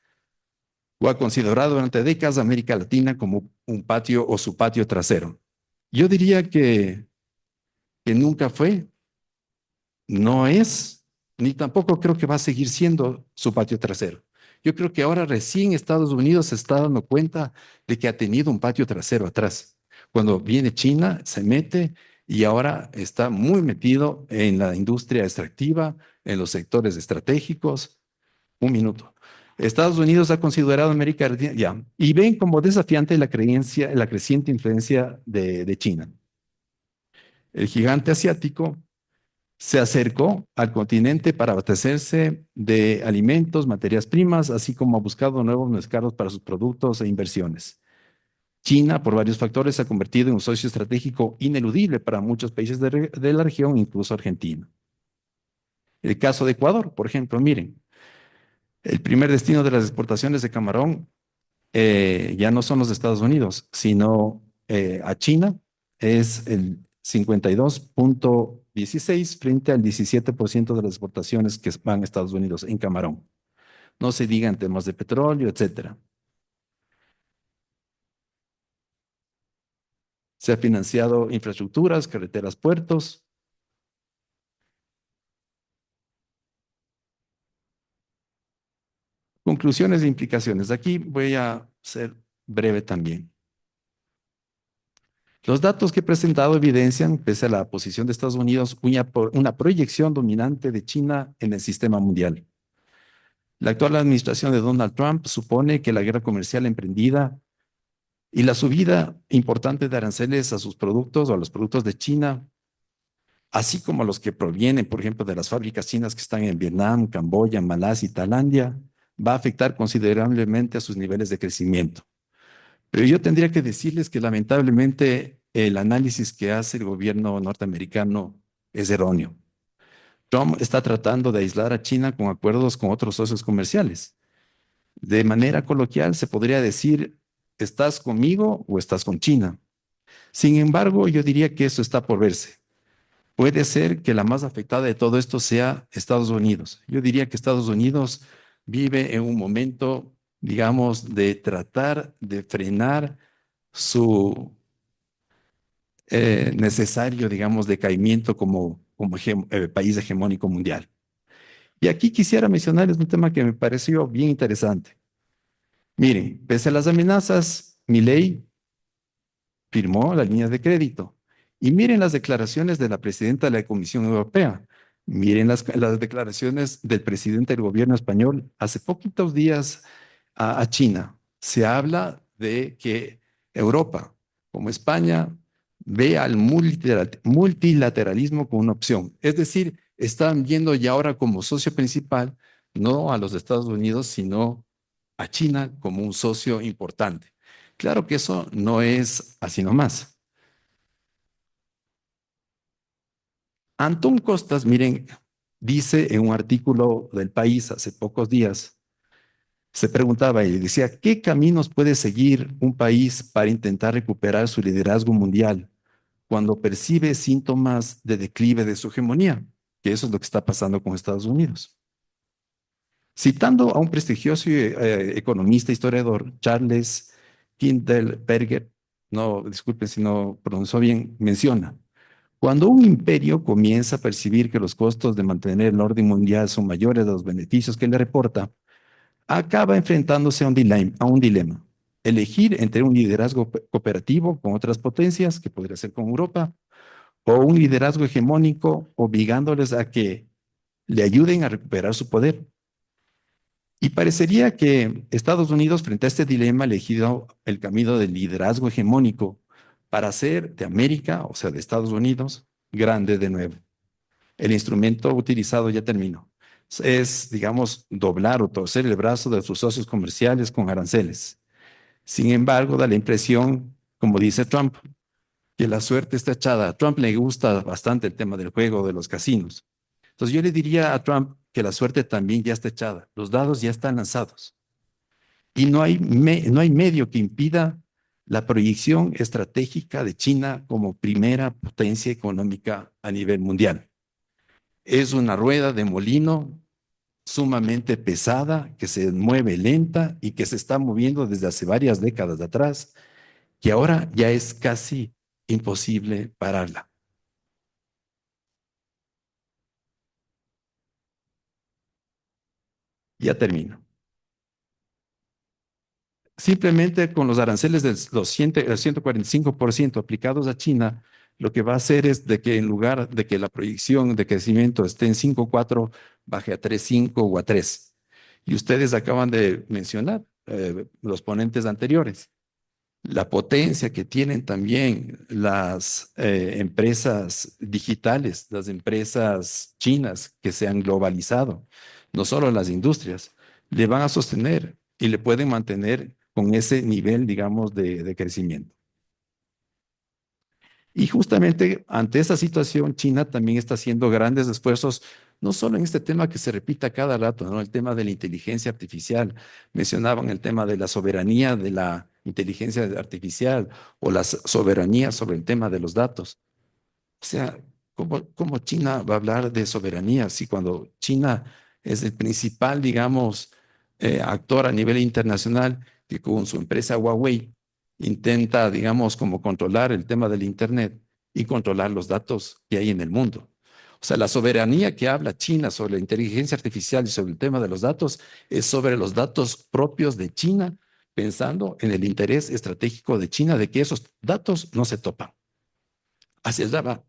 [SPEAKER 3] o ha considerado durante décadas, América Latina como un patio o su patio trasero. Yo diría que nunca fue, no es, ni tampoco creo que va a seguir siendo su patio trasero. Yo creo que ahora recién Estados Unidos se está dando cuenta de que ha tenido un patio trasero atrás. Cuando viene China, se mete y ahora está muy metido en la industria extractiva, en los sectores estratégicos. Un minuto. Estados Unidos ha considerado América Latina, ya, y ven como desafiante la creciente influencia de China. El gigante asiático se acercó al continente para abastecerse de alimentos, materias primas, así como ha buscado nuevos mercados para sus productos e inversiones. China, por varios factores, se ha convertido en un socio estratégico ineludible para muchos países de la región, incluso Argentina. El caso de Ecuador, por ejemplo, miren, el primer destino de las exportaciones de camarón ya no son los Estados Unidos, sino a China. Es el 52.16 frente al 17% de las exportaciones que van a Estados Unidos en camarón. no se diga en temas de petróleo, etcétera. Se ha financiado infraestructuras, carreteras, puertos. Conclusiones e implicaciones. Aquí voy a ser breve también. Los datos que he presentado evidencian, pese a la posición de Estados Unidos, una proyección dominante de China en el sistema mundial. La actual administración de Donald Trump supone que la guerra comercial emprendida y la subida importante de aranceles a sus productos o a los productos de China, así como los que provienen, por ejemplo, de las fábricas chinas que están en Vietnam, Camboya, Malasia y Tailandia, va a afectar considerablemente a sus niveles de crecimiento. Pero yo tendría que decirles que lamentablemente el análisis que hace el gobierno norteamericano es erróneo. Trump está tratando de aislar a China con acuerdos con otros socios comerciales. De manera coloquial se podría decir, ¿estás conmigo o estás con China? Sin embargo, yo diría que eso está por verse. Puede ser que la más afectada de todo esto sea Estados Unidos. Yo diría que Estados Unidos vive en un momento, digamos, de tratar de frenar su necesario, digamos, decaimiento como país hegemónico mundial. Y aquí quisiera mencionarles un tema que me pareció bien interesante. Miren, pese a las amenazas, Milei firmó las líneas de crédito. Y miren las declaraciones de la presidenta de la Comisión Europea. Miren las declaraciones del presidente del gobierno español hace poquitos días a China. Se habla de que Europa, como España, ve al multilateralismo como una opción. Es decir, están viendo ya ahora como socio principal no a los Estados Unidos, sino a China como un socio importante. Claro que eso no es así nomás. Antón Costas, miren, dice en un artículo del País hace pocos días, se preguntaba y decía, ¿qué caminos puede seguir un país para intentar recuperar su liderazgo mundial cuando percibe síntomas de declive de su hegemonía? Que eso es lo que está pasando con Estados Unidos. Citando a un prestigioso economista, historiador, Charles Kindleberger, no, disculpen si no pronunció bien, menciona, cuando un imperio comienza a percibir que los costos de mantener el orden mundial son mayores a los beneficios que le reporta, acaba enfrentándose a un dilema. Elegir entre un liderazgo cooperativo con otras potencias, que podría ser con Europa, o un liderazgo hegemónico obligándoles a que le ayuden a recuperar su poder. Y parecería que Estados Unidos, frente a este dilema, ha elegido el camino del liderazgo hegemónico para hacer de América, o sea, de Estados Unidos, grande de nuevo. El instrumento utilizado, ya terminó, es, digamos, doblar o torcer el brazo de sus socios comerciales con aranceles. Sin embargo, da la impresión, como dice Trump, que la suerte está echada. A Trump le gusta bastante el tema del juego de los casinos. Entonces yo le diría a Trump que la suerte también ya está echada. Los dados ya están lanzados. Y no hay medio que impida la proyección estratégica de China como primera potencia económica a nivel mundial. Es una rueda de molino sumamente pesada, que se mueve lenta y que se está moviendo desde hace varias décadas atrás, que ahora ya es casi imposible pararla. Ya termino. Simplemente con los aranceles del 145% aplicados a China, lo que va a hacer es de que en lugar de que la proyección de crecimiento esté en 5,4, baje a 3,5 o a 3. Y ustedes acaban de mencionar, los ponentes anteriores, la potencia que tienen también las empresas digitales, las empresas chinas que se han globalizado, no solo las industrias, le van a sostener y le pueden mantener con ese nivel, digamos, de crecimiento. Y justamente ante esa situación, China también está haciendo grandes esfuerzos, no solo en este tema que se repita cada rato, ¿no? El tema de la inteligencia artificial. Mencionaban el tema de la soberanía de la inteligencia artificial o la soberanía sobre el tema de los datos. O sea, ¿cómo China va a hablar de soberanía si cuando China es el principal, digamos, actor a nivel internacional que con su empresa Huawei intenta, digamos, como controlar el tema del Internet y controlar los datos que hay en el mundo. O sea, la soberanía que habla China sobre la inteligencia artificial y sobre el tema de los datos es sobre los datos propios de China, pensando en el interés estratégico de China de que esos datos no se topan. Hacia allá va.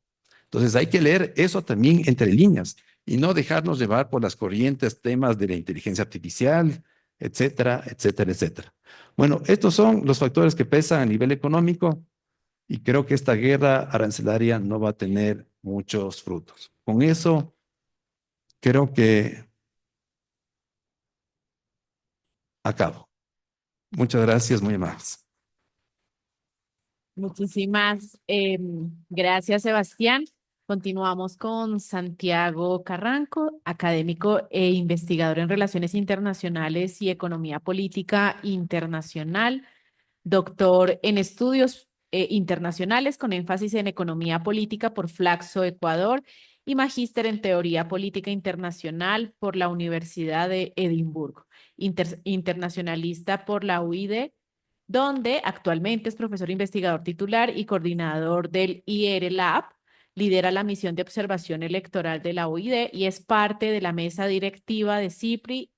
[SPEAKER 3] Entonces hay que leer eso también entre líneas y no dejarnos llevar por las corrientes, temas de la inteligencia artificial, etcétera, etcétera, etcétera. Bueno, estos son los factores que pesan a nivel económico y creo que esta guerra arancelaria no va a tener muchos frutos. Con eso, creo que acabo. Muchas gracias, muy amables.
[SPEAKER 1] Muchísimas gracias, Sebastián. Continuamos con Santiago Carranco, académico e investigador en Relaciones Internacionales y Economía Política Internacional, doctor en Estudios Internacionales con énfasis en Economía Política por Flaxo, Ecuador, y magíster en Teoría Política Internacional por la Universidad de Edimburgo, internacionalista por la UID, donde actualmente es profesor investigador titular y coordinador del IR Lab. Lidera la misión de observación electoral de la OID y es parte de la mesa directiva de CIPRI,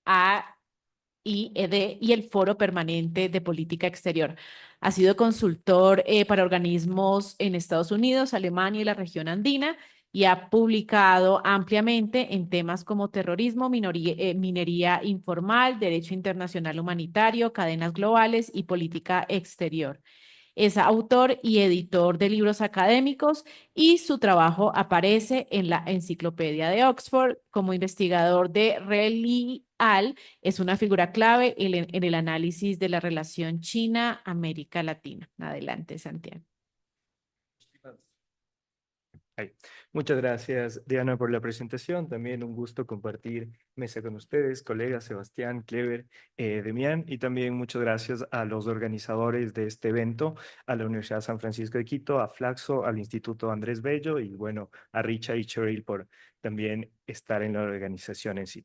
[SPEAKER 1] AIED y el Foro Permanente de Política Exterior. Ha sido consultor para organismos en Estados Unidos, Alemania y la región andina y ha publicado ampliamente en temas como terrorismo, minería informal, derecho internacional humanitario, cadenas globales y política exterior. Es autor y editor de libros académicos y su trabajo aparece en la Enciclopedia de Oxford como investigador de RELIAL. Es una figura clave en el análisis de la relación China-América Latina. Adelante, Santiago.
[SPEAKER 4] Ay, muchas gracias, Diana, por la presentación. También un gusto compartir mesa con ustedes, colegas Sebastián, Clever, Demián, y también muchas gracias a los organizadores de este evento, a la Universidad San Francisco de Quito, a Flaxo, al Instituto Andrés Bello y bueno, a Richard y Cheryl por también estar en la organización en sí.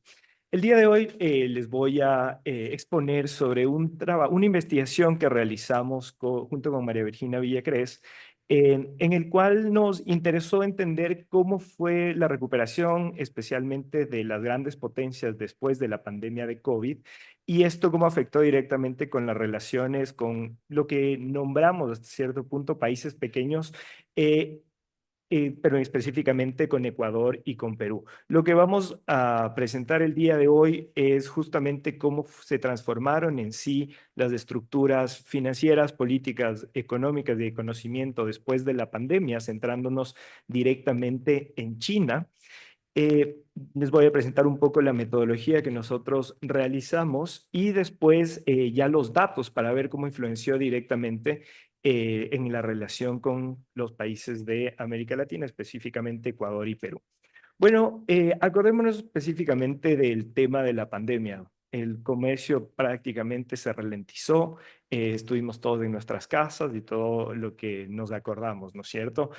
[SPEAKER 4] El día de hoy les voy a exponer sobre una investigación que realizamos junto con María Virginia Villacrés, en el cual nos interesó entender cómo fue la recuperación, especialmente de las grandes potencias después de la pandemia de COVID, y esto cómo afectó directamente con las relaciones con lo que nombramos hasta cierto punto países pequeños, pero específicamente con Ecuador y con Perú. Lo que vamos a presentar el día de hoy es justamente cómo se transformaron en sí las estructuras financieras, políticas, económicas y de conocimiento después de la pandemia, centrándonos directamente en China. Les voy a presentar un poco la metodología que nosotros realizamos y después ya los datos para ver cómo influenció directamente en la relación con los países de América Latina, específicamente Ecuador y Perú. Bueno, acordémonos específicamente del tema de la pandemia. El comercio prácticamente se ralentizó, estuvimos todos en nuestras casas y todo lo que nos acordamos, ¿no es cierto?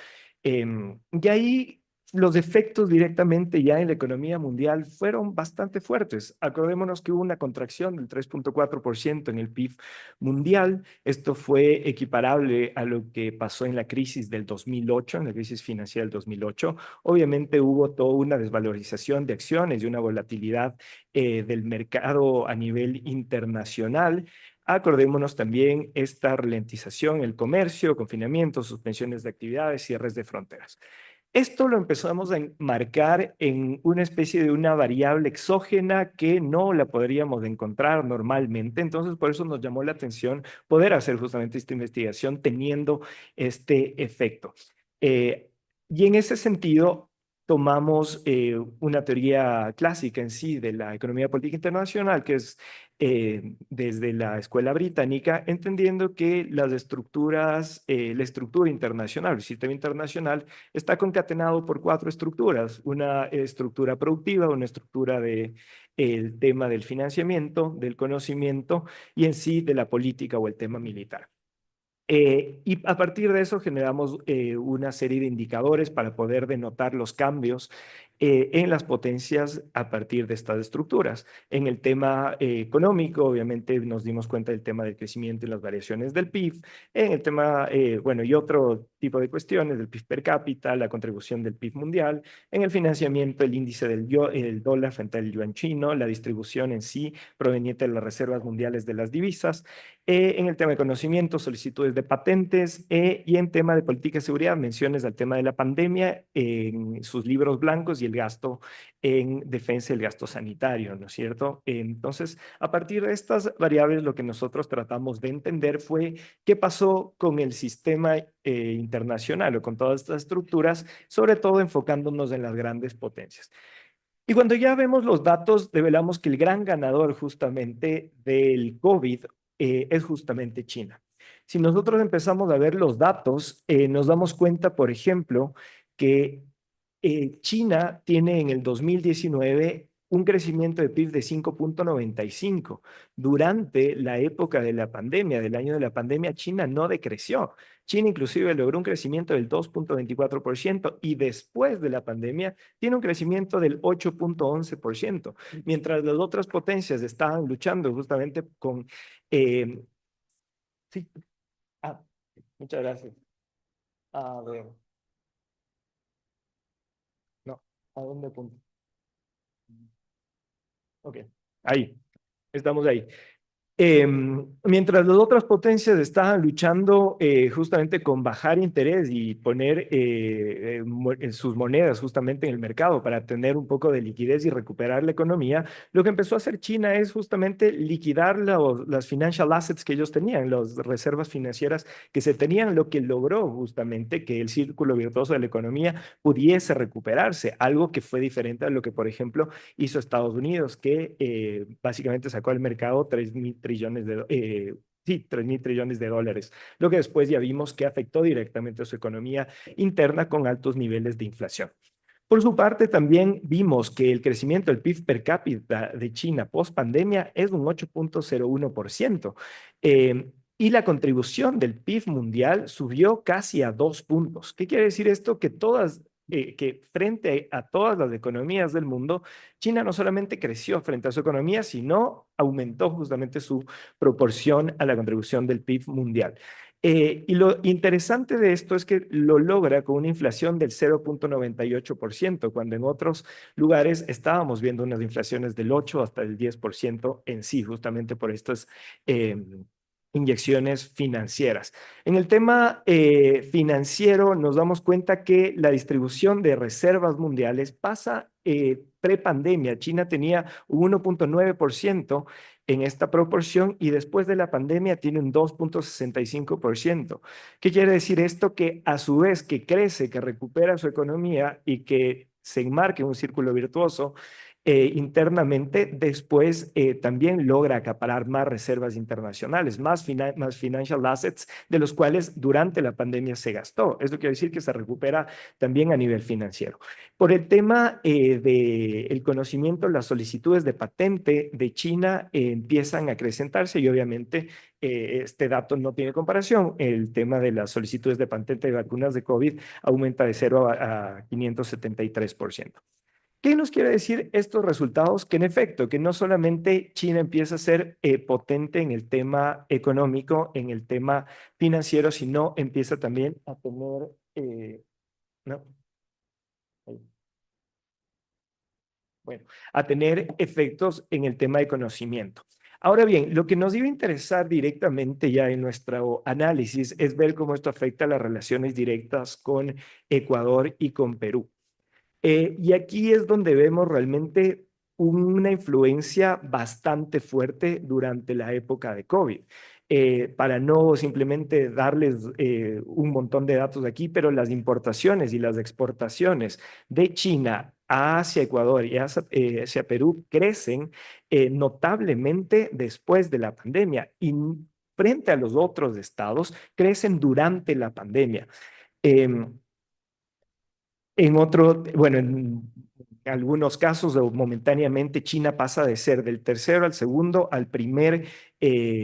[SPEAKER 4] Y ahí los efectos directamente ya en la economía mundial fueron bastante fuertes. Acordémonos que hubo una contracción del 3.4% en el PIB mundial. Esto fue equiparable a lo que pasó en la crisis del 2008, en la crisis financiera del 2008. Obviamente hubo toda una desvalorización de acciones y una volatilidad del mercado a nivel internacional. Acordémonos también esta ralentización, el comercio, confinamiento, suspensiones de actividades, cierres de fronteras. Esto lo empezamos a marcar en una especie de una variable exógena que no la podríamos encontrar normalmente. Entonces, por eso nos llamó la atención poder hacer justamente esta investigación teniendo este efecto. Y en ese sentido, tomamos una teoría clásica en sí de la economía política internacional, que es desde la escuela británica, entendiendo que las estructuras, la estructura internacional, el sistema internacional, está concatenado por 4 estructuras: una estructura productiva, una estructura de el tema del financiamiento, del conocimiento y en sí de la política o el tema militar. Y a partir de eso generamos una serie de indicadores para poder denotar los cambios en las potencias a partir de estas estructuras. En el tema económico, obviamente nos dimos cuenta del tema del crecimiento y las variaciones del PIB. En el tema, bueno, y otro tipo de cuestiones, del PIB per cápita, la contribución del PIB mundial. En el financiamiento, el índice del el dólar frente al yuan chino, la distribución en sí proveniente de las reservas mundiales de las divisas. En el tema de conocimiento, solicitudes de patentes, y en tema de política de seguridad, menciones al tema de la pandemia en sus libros blancos y el gasto en defensa del gasto sanitario, ¿no es cierto? Entonces, a partir de estas variables, lo que nosotros tratamos de entender fue qué pasó con el sistema internacional o con todas estas estructuras, sobre todo enfocándonos en las grandes potencias. Y cuando ya vemos los datos, revelamos que el gran ganador justamente del COVID es justamente China. Si nosotros empezamos a ver los datos, nos damos cuenta, por ejemplo, que China tiene en el 2019 un crecimiento de PIB de 5.95. Durante la época de la pandemia, del año de la pandemia, China no decreció. China inclusive logró un crecimiento del 2.24% y después de la pandemia tiene un crecimiento del 8.11%, mientras las otras potencias estaban luchando justamente con... sí, muchas gracias. A ver. No, ¿a dónde apunto? Ok, ahí, estamos ahí. Mientras las otras potencias estaban luchando justamente con bajar interés y poner sus monedas justamente en el mercado para tener un poco de liquidez y recuperar la economía, lo que empezó a hacer China es justamente liquidar las financial assets que ellos tenían, las reservas financieras que se tenían, lo que logró justamente que el círculo virtuoso de la economía pudiese recuperarse, algo que fue diferente a lo que, por ejemplo, hizo Estados Unidos, que básicamente sacó al mercado 3.000 trillones de 3.000 trillones de dólares, lo que después ya vimos que afectó directamente a su economía interna con altos niveles de inflación. Por su parte, también vimos que el crecimiento del PIB per cápita de China post pandemia es un 8.01%. Y la contribución del PIB mundial subió casi a 2 puntos. ¿Qué quiere decir esto? Que frente a todas las economías del mundo, China no solamente creció frente a su economía, sino aumentó justamente su proporción a la contribución del PIB mundial. Y lo interesante de esto es que lo logra con una inflación del 0.98%, cuando en otros lugares estábamos viendo unas inflaciones del 8 hasta el 10% en sí, justamente por estas inyecciones financieras. En el tema financiero nos damos cuenta que la distribución de reservas mundiales pasa pre-pandemia. China tenía un 1.9% en esta proporción y después de la pandemia tiene un 2.65%. ¿Qué quiere decir esto? Que a su vez que crece, que recupera su economía y que se enmarque en un círculo virtuoso, internamente, después también logra acaparar más reservas internacionales, más financial assets, de los cuales durante la pandemia se gastó. Eso quiere decir que se recupera también a nivel financiero. Por el tema del conocimiento, las solicitudes de patente de China empiezan a acrecentarse y obviamente este dato no tiene comparación. El tema de las solicitudes de patente de vacunas de COVID aumenta de 0 a 573%. ¿Qué nos quiere decir estos resultados? Que en efecto, que no solamente China empieza a ser potente en el tema económico, en el tema financiero, sino empieza también a tener, ¿no? Bueno, a tener efectos en el tema de conocimiento. Ahora bien, lo que nos debe interesar directamente ya en nuestro análisis es ver cómo esto afecta a las relaciones directas con Ecuador y con Perú. Y aquí es donde vemos realmente una influencia bastante fuerte durante la época de COVID. Para no simplemente darles un montón de datos aquí, pero las importaciones y las exportaciones de China hacia Ecuador y hacia Perú crecen notablemente después de la pandemia y frente a los otros estados crecen durante la pandemia. En algunos casos, momentáneamente, China pasa de ser del tercero al segundo al primer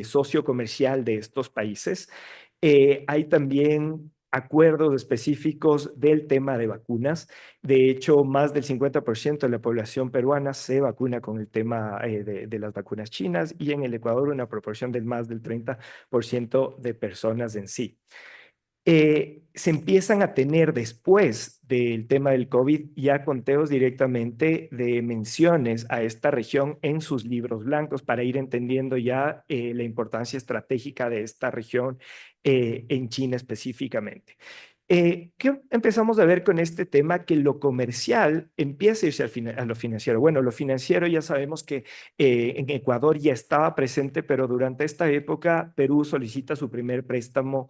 [SPEAKER 4] socio comercial de estos países. Hay también acuerdos específicos del tema de vacunas. De hecho, más del 50% de la población peruana se vacuna con el tema de las vacunas chinas, y en el Ecuador una proporción de más del 30% de personas en sí. Se empiezan a tener después del tema del COVID ya conteos directamente de menciones a esta región en sus libros blancos para ir entendiendo ya la importancia estratégica de esta región en China específicamente. ¿Qué empezamos a ver con este tema? Que lo comercial empieza a irse a lo financiero. Bueno, lo financiero ya sabemos que en Ecuador ya estaba presente, pero durante esta época Perú solicita su primer préstamo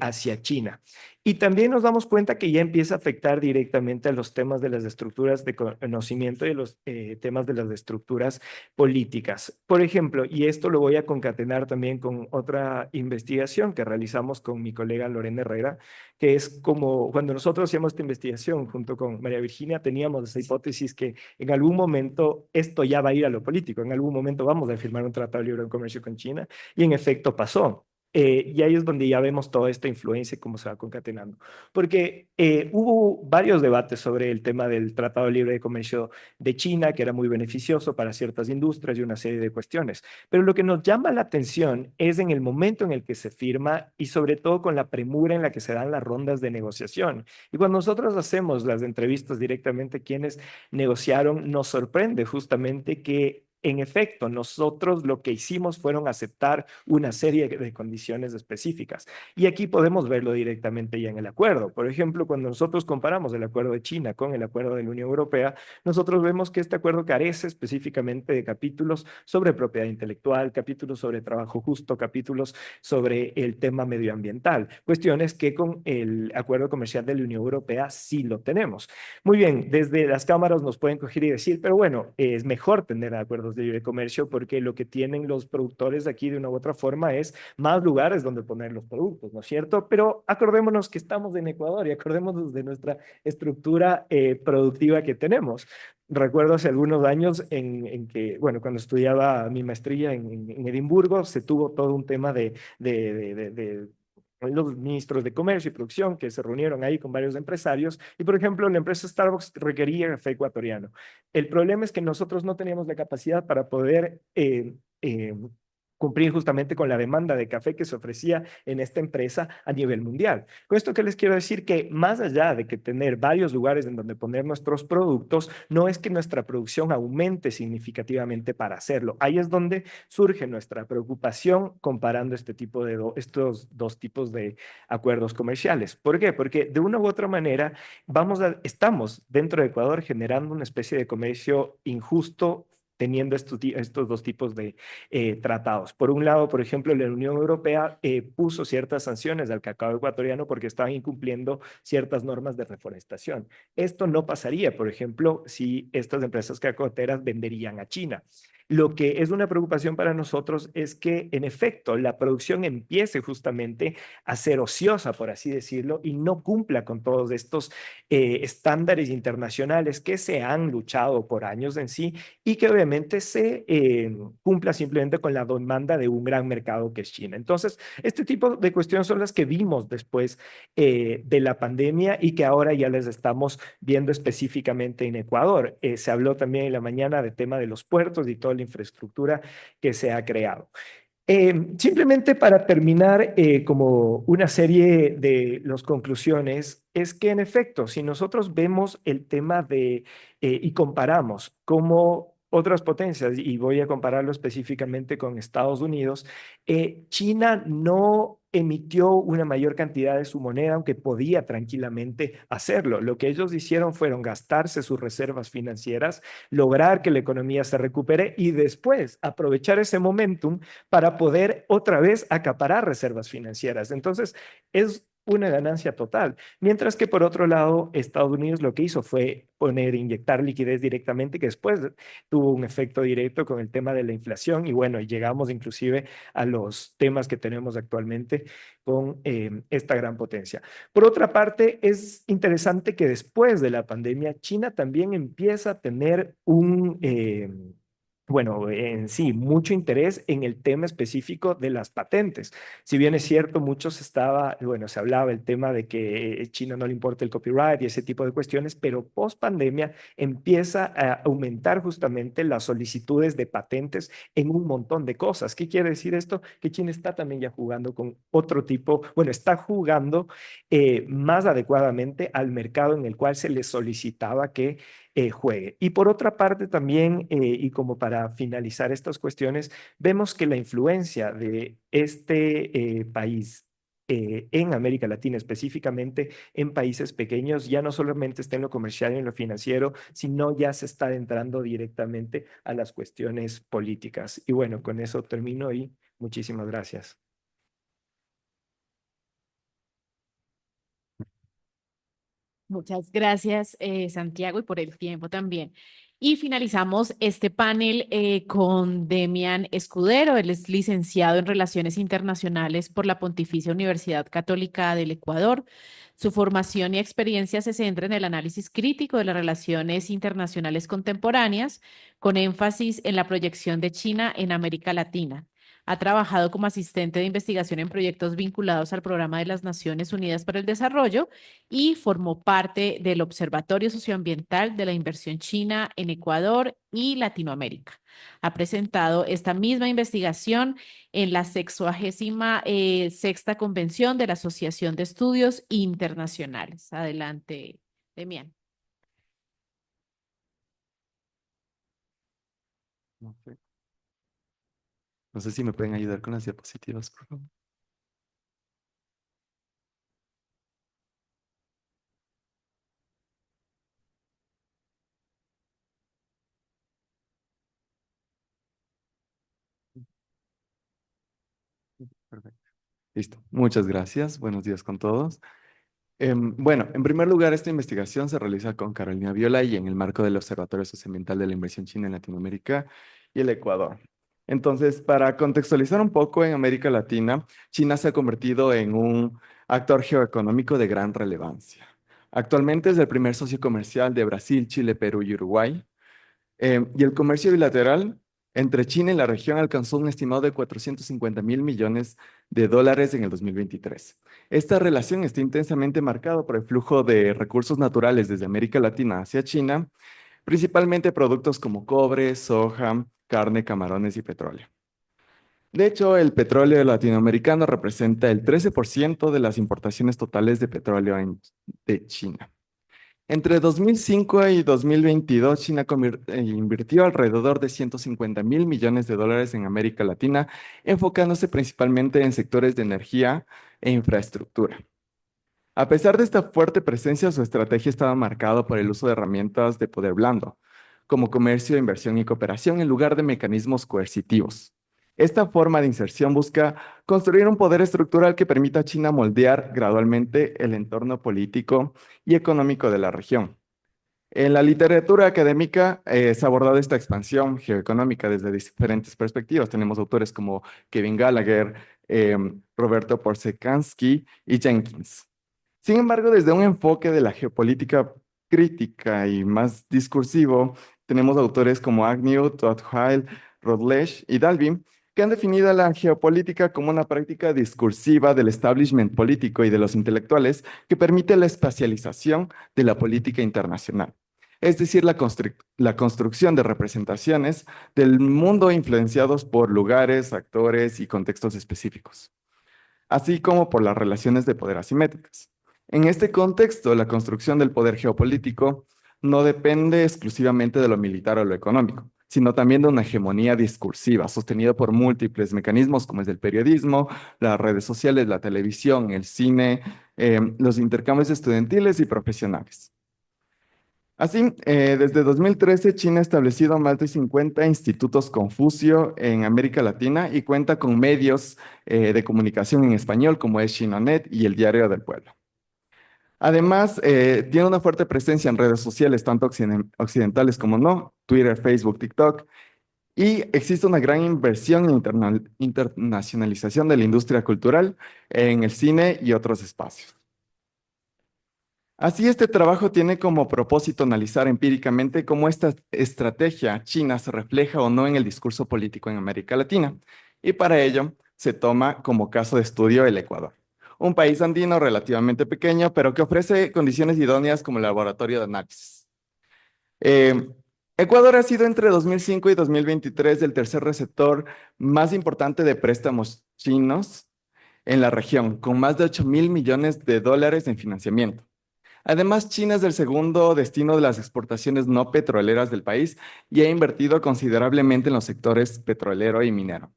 [SPEAKER 4] hacia China. Y también nos damos cuenta que ya empieza a afectar directamente a los temas de las estructuras de conocimiento y los temas de las estructuras políticas. Por ejemplo, y esto lo voy a concatenar también con otra investigación que realizamos con mi colega Lorena Herrera, que es como cuando nosotros hacíamos esta investigación junto con María Virginia, teníamos esa hipótesis que en algún momento esto ya va a ir a lo político, en algún momento vamos a firmar un tratado de libre comercio con China, y en efecto pasó. Y ahí es donde ya vemos toda esta influencia y cómo se va concatenando. Porque hubo varios debates sobre el tema del Tratado de Libre de Comercio de China, que era muy beneficioso para ciertas industrias y una serie de cuestiones. Pero lo que nos llama la atención es en el momento en el que se firma y sobre todo con la premura en la que se dan las rondas de negociación. Y cuando nosotros hacemos las entrevistas directamente quienes negociaron, nos sorprende justamente que en efecto, nosotros lo que hicimos fueron aceptar una serie de condiciones específicas. Y aquí podemos verlo directamente ya en el acuerdo. Por ejemplo, cuando nosotros comparamos el acuerdo de China con el acuerdo de la Unión Europea, nosotros vemos que este acuerdo carece específicamente de capítulos sobre propiedad intelectual, capítulos sobre trabajo justo, capítulos sobre el tema medioambiental. Cuestiones que con el acuerdo comercial de la Unión Europea sí lo tenemos. Muy bien, desde las cámaras nos pueden coger y decir, pero bueno, es mejor tener acuerdos de libre comercio porque lo que tienen los productores aquí de una u otra forma es más lugares donde poner los productos, ¿no es cierto? Pero acordémonos que estamos en Ecuador y acordémonos de nuestra estructura productiva que tenemos. Recuerdo hace algunos años en que, bueno, cuando estudiaba mi maestría en Edimburgo, se tuvo todo un tema de los ministros de Comercio y Producción que se reunieron ahí con varios empresarios y, por ejemplo, la empresa Starbucks requería café ecuatoriano. El problema es que nosotros no teníamos la capacidad para poder cumplir justamente con la demanda de café que se ofrecía en esta empresa a nivel mundial. Con esto que les quiero decir que más allá de que tener varios lugares en donde poner nuestros productos, no es que nuestra producción aumente significativamente para hacerlo. Ahí es donde surge nuestra preocupación comparando estos dos tipos de acuerdos comerciales. ¿Por qué? Porque de una u otra manera estamos dentro de Ecuador generando una especie de comercio injusto teniendo estos dos tipos de tratados. Por un lado, por ejemplo, la Unión Europea puso ciertas sanciones al cacao ecuatoriano porque estaban incumpliendo ciertas normas de reforestación. Esto no pasaría, por ejemplo, si estas empresas cacaoteras venderían a China. Lo que es una preocupación para nosotros es que, en efecto, la producción empiece justamente a ser ociosa, por así decirlo, y no cumpla con todos estos estándares internacionales que se han luchado por años en sí y que obviamente se cumpla simplemente con la demanda de un gran mercado que es China. Entonces, este tipo de cuestiones son las que vimos después de la pandemia y que ahora ya les estamos viendo específicamente en Ecuador. Se habló también en la mañana del tema de los puertos y toda la infraestructura que se ha creado. Simplemente para terminar, como una serie de las conclusiones, es que en efecto, si nosotros vemos el tema y comparamos cómo otras potencias, y voy a compararlo específicamente con Estados Unidos, China no emitió una mayor cantidad de su moneda, aunque podía tranquilamente hacerlo. Lo que ellos hicieron fueron gastarse sus reservas financieras, lograr que la economía se recupere y después aprovechar ese momentum para poder otra vez acaparar reservas financieras. Entonces, es una ganancia total. Mientras que por otro lado, Estados Unidos lo que hizo fue inyectar liquidez directamente, que después tuvo un efecto directo con el tema de la inflación y bueno, llegamos inclusive a los temas que tenemos actualmente con esta gran potencia. Por otra parte, es interesante que después de la pandemia, China también empieza a tener bueno, en sí, mucho interés en el tema específico de las patentes. Si bien es cierto, se hablaba el tema de que China no le importa el copyright y ese tipo de cuestiones, pero post pandemia empieza a aumentar justamente las solicitudes de patentes en un montón de cosas. ¿Qué quiere decir esto? Que China está también ya jugando con otro tipo, bueno, está jugando más adecuadamente al mercado en el cual se le solicitaba que juegue. Y por otra parte también, y como para finalizar estas cuestiones, vemos que la influencia de este país en América Latina, específicamente en países pequeños, ya no solamente está en lo comercial y en lo financiero, sino ya se está entrando directamente a las cuestiones políticas. Y bueno, con eso termino y muchísimas gracias.
[SPEAKER 1] Muchas gracias, Santiago, y por el tiempo también. Y finalizamos este panel con Demian Escudero. Él es licenciado en Relaciones Internacionales por la Pontificia Universidad Católica del Ecuador. Su formación y experiencia se centra en el análisis crítico de las relaciones internacionales contemporáneas, con énfasis en la proyección de China en América Latina. Ha trabajado como asistente de investigación en proyectos vinculados al Programa de las Naciones Unidas para el Desarrollo y formó parte del Observatorio Socioambiental de la Inversión China en Ecuador y Latinoamérica. Ha presentado esta misma investigación en la 66ª Convención de la Asociación de Estudios Internacionales. Adelante, Demian.
[SPEAKER 5] No sé. No sé si me pueden ayudar con las diapositivas, por favor. Perfecto. Listo. Muchas gracias. Buenos días con todos. Bueno, en primer lugar, esta investigación se realiza con Carolina Viola y en el marco del Observatorio Socioambiental de la Inversión China en Latinoamérica y el Ecuador. Entonces, para contextualizar un poco en América Latina, China se ha convertido en un actor geoeconómico de gran relevancia. Actualmente es el primer socio comercial de Brasil, Chile, Perú y Uruguay. Y el comercio bilateral entre China y la región alcanzó un estimado de 450.000 millones de dólares en el 2023. Esta relación está intensamente marcada por el flujo de recursos naturales desde América Latina hacia China, principalmente productos como cobre, soja, carne, camarones y petróleo. De hecho, el petróleo latinoamericano representa el 13% de las importaciones totales de petróleo de China. Entre 2005 y 2022, China invirtió alrededor de 150.000 millones de dólares en América Latina, enfocándose principalmente en sectores de energía e infraestructura. A pesar de esta fuerte presencia, su estrategia estaba marcada por el uso de herramientas de poder blando, como comercio, inversión y cooperación, en lugar de mecanismos coercitivos. Esta forma de inserción busca construir un poder estructural que permita a China moldear gradualmente el entorno político y económico de la región. En la literatura académica se ha abordado esta expansión geoeconómica desde diferentes perspectivas. Tenemos autores como Kevin Gallagher, Roberto Porzekansky y Jenkins. Sin embargo, desde un enfoque de la geopolítica crítica y más discursivo, tenemos autores como Agnew, Todd Hile, Routledge y Dalby, que han definido la geopolítica como una práctica discursiva del establishment político y de los intelectuales que permite la espacialización de la política internacional. Es decir, la construcción de representaciones del mundo influenciados por lugares, actores y contextos específicos, así como por las relaciones de poder asimétricas. En este contexto, la construcción del poder geopolítico no depende exclusivamente de lo militar o lo económico, sino también de una hegemonía discursiva sostenida por múltiples mecanismos como es el periodismo, las redes sociales, la televisión, el cine, los intercambios estudiantiles y profesionales. Así, desde 2013, China ha establecido más de 50 institutos Confucio en América Latina y cuenta con medios de comunicación en español como es Chinonet y el Diario del Pueblo. Además, tiene una fuerte presencia en redes sociales, tanto occidentales como no, Twitter, Facebook, TikTok, y existe una gran inversión en internacionalización de la industria cultural en el cine y otros espacios. Así, este trabajo tiene como propósito analizar empíricamente cómo esta estrategia china se refleja o no en el discurso político en América Latina. Y para ello se toma como caso de estudio el Ecuador, un país andino relativamente pequeño, pero que ofrece condiciones idóneas como laboratorio de análisis. Eh, Ecuador ha sido entre 2005 y 2023 el tercer receptor más importante de préstamos chinos en la región, con más de 8.000 millones de dólares en financiamiento. Además, China es el segundo destino de las exportaciones no petroleras del país y ha invertido considerablemente en los sectores petrolero y minero.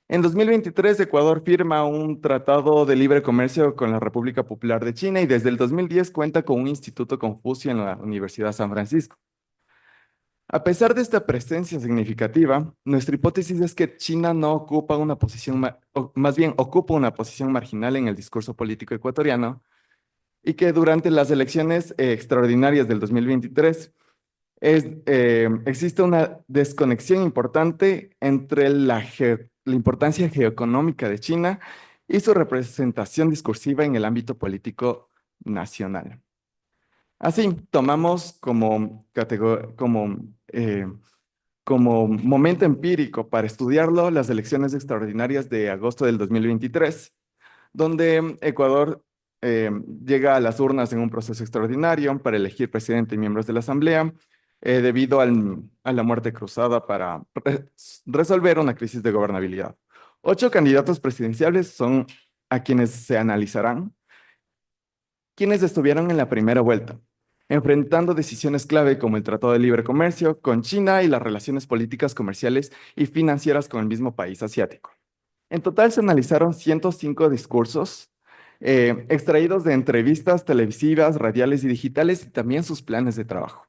[SPEAKER 5] En 2023, Ecuador firma un tratado de libre comercio con la República Popular de China y desde el 2010 cuenta con un Instituto Confucio en la Universidad San Francisco. A pesar de esta presencia significativa, nuestra hipótesis es que China no ocupa una posición, o más bien ocupa una posición marginal en el discurso político ecuatoriano y que durante las elecciones extraordinarias del 2023 existe una desconexión importante entre la importancia geoeconómica de China y su representación discursiva en el ámbito político nacional. Así, tomamos como momento empírico para estudiarlo las elecciones extraordinarias de agosto del 2023, donde Ecuador llega a las urnas en un proceso extraordinario para elegir presidente y miembros de la Asamblea, debido a la muerte cruzada para resolver una crisis de gobernabilidad. 8 candidatos presidenciales son a quienes se analizarán, quienes estuvieron en la primera vuelta, enfrentando decisiones clave como el Tratado de Libre Comercio con China y las relaciones políticas, comerciales y financieras con el mismo país asiático. En total se analizaron 105 discursos extraídos de entrevistas televisivas, radiales y digitales y también sus planes de trabajo.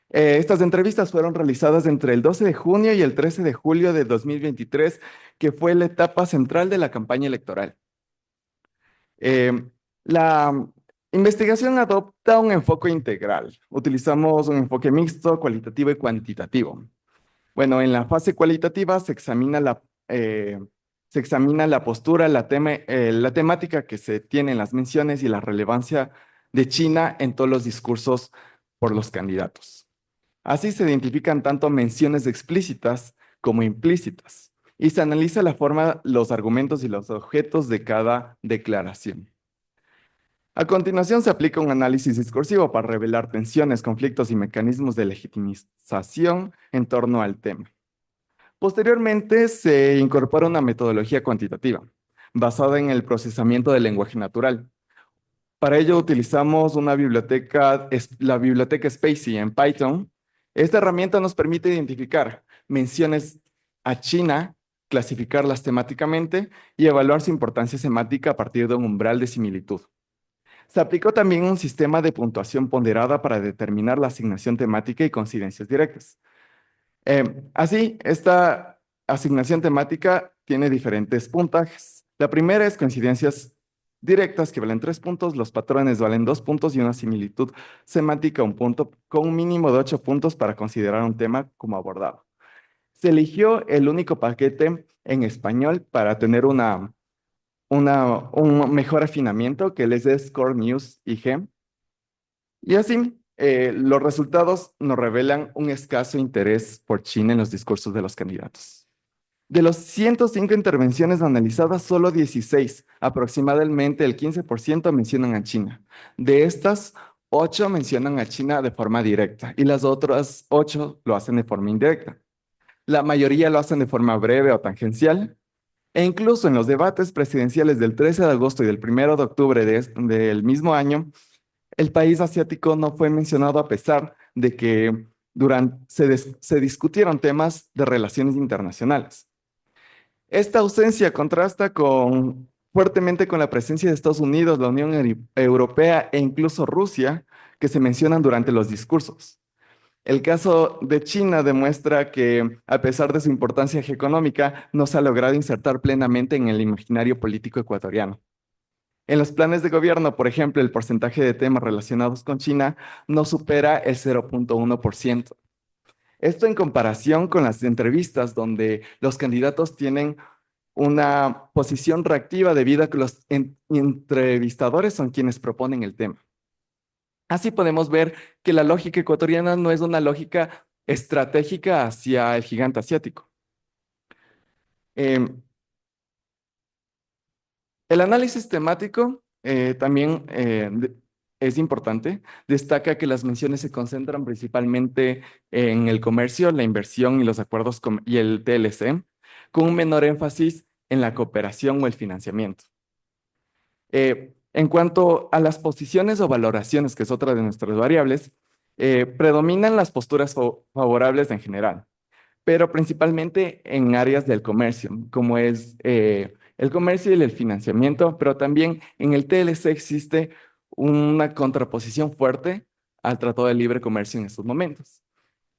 [SPEAKER 5] Estas entrevistas fueron realizadas entre el 12 de junio y el 13 de julio de 2023, que fue la etapa central de la campaña electoral. La investigación adopta un enfoque integral. Utilizamos un enfoque mixto, cualitativo y cuantitativo. Bueno, en la fase cualitativa se examina la postura, la temática que se tiene en las menciones y la relevancia de China en todos los discursos por los candidatos. Así se identifican tanto menciones explícitas como implícitas y se analiza la forma, los argumentos y los objetos de cada declaración. A continuación se aplica un análisis discursivo para revelar tensiones, conflictos y mecanismos de legitimización en torno al tema. Posteriormente se incorpora una metodología cuantitativa basada en el procesamiento del lenguaje natural. Para ello utilizamos la biblioteca Spacy en Python. Esta herramienta nos permite identificar menciones a China, clasificarlas temáticamente y evaluar su importancia semántica a partir de un umbral de similitud. Se aplicó también un sistema de puntuación ponderada para determinar la asignación temática y coincidencias directas. Así, esta asignación temática tiene diferentes puntajes. La primera es coincidencias directas que valen 3 puntos, los patrones valen 2 puntos y una similitud semántica 1 punto, con un mínimo de 8 puntos para considerar un tema como abordado. Se eligió el único paquete en español para tener un mejor afinamiento, que es de Score News IG. Y así, los resultados nos revelan un escaso interés por China en los discursos de los candidatos. De los 105 intervenciones analizadas, solo 16, aproximadamente el 15%, mencionan a China. De estas, 8 mencionan a China de forma directa y las otras 8 lo hacen de forma indirecta. La mayoría lo hacen de forma breve o tangencial. E incluso en los debates presidenciales del 13 de agosto y del 1 de octubre del mismo año, el país asiático no fue mencionado a pesar de que se discutieron temas de relaciones internacionales. Esta ausencia contrasta fuertemente con la presencia de Estados Unidos, la Unión Europea e incluso Rusia, que se mencionan durante los discursos. El caso de China demuestra que, a pesar de su importancia geoeconómica, no se ha logrado insertar plenamente en el imaginario político ecuatoriano. En los planes de gobierno, por ejemplo, el porcentaje de temas relacionados con China no supera el 0.1%. Esto en comparación con las entrevistas donde los candidatos tienen una posición reactiva debido a que los entrevistadores son quienes proponen el tema. Así podemos ver que la lógica ecuatoriana no es una lógica estratégica hacia el gigante asiático. El análisis temático también es importante. Destaca que las menciones se concentran principalmente en el comercio, la inversión y los acuerdos y el TLC, con un menor énfasis en la cooperación o el financiamiento. En cuanto a las posiciones o valoraciones, que es otra de nuestras variables, predominan las posturas favorables en general, pero principalmente en áreas del comercio, como es el comercio y el financiamiento, pero también en el TLC existe una contraposición fuerte al Tratado de Libre Comercio en estos momentos.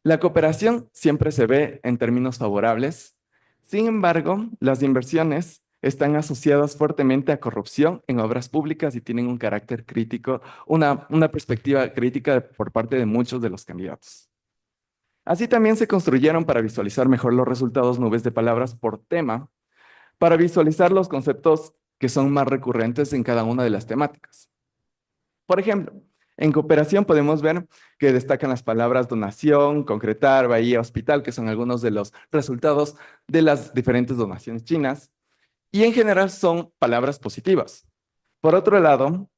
[SPEAKER 5] La cooperación siempre se ve en términos favorables. Sin embargo, las inversiones están asociadas fuertemente a corrupción en obras públicas y tienen un carácter crítico, una perspectiva crítica por parte de muchos de los candidatos. Así también se construyeron para visualizar mejor los resultados nubes de palabras por tema, para visualizar los conceptos que son más recurrentes en cada una de las temáticas. Por ejemplo, en cooperación podemos ver que destacan las palabras donación, concretar, bahía, hospital, que son algunos de los resultados de las diferentes donaciones chinas, y en general son palabras positivas. Por otro lado,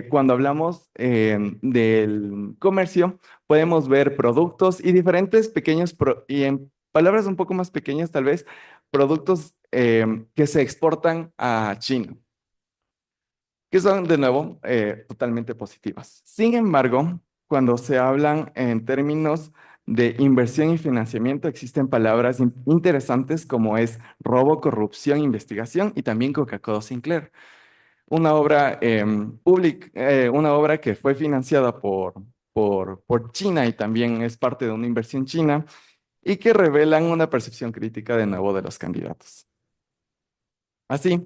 [SPEAKER 5] cuando hablamos del comercio, podemos ver productos y diferentes pequeños, y en palabras un poco más pequeñas tal vez, productos que se exportan a China, que son de nuevo totalmente positivas. Sin embargo, cuando se hablan en términos de inversión y financiamiento, existen palabras interesantes como es robo, corrupción, investigación y también Coca-Cola Sinclair. Una obra una obra que fue financiada por China y también es parte de una inversión china y que revelan una percepción crítica de nuevo de los candidatos. Así,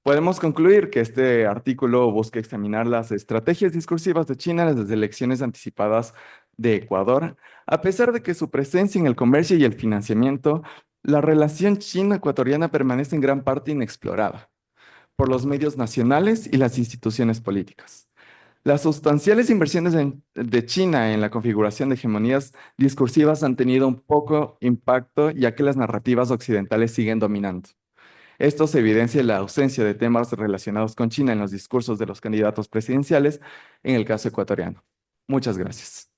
[SPEAKER 5] podemos concluir que este artículo busca examinar las estrategias discursivas de China desde las elecciones anticipadas de Ecuador. A pesar de que su presencia en el comercio y el financiamiento, la relación chino-ecuatoriana permanece en gran parte inexplorada por los medios nacionales y las instituciones políticas. Las sustanciales inversiones de China en la configuración de hegemonías discursivas han tenido un poco impacto, ya que las narrativas occidentales siguen dominando. Esto se evidencia en la ausencia de temas relacionados con China en los discursos de los candidatos presidenciales, en el caso ecuatoriano. Muchas gracias.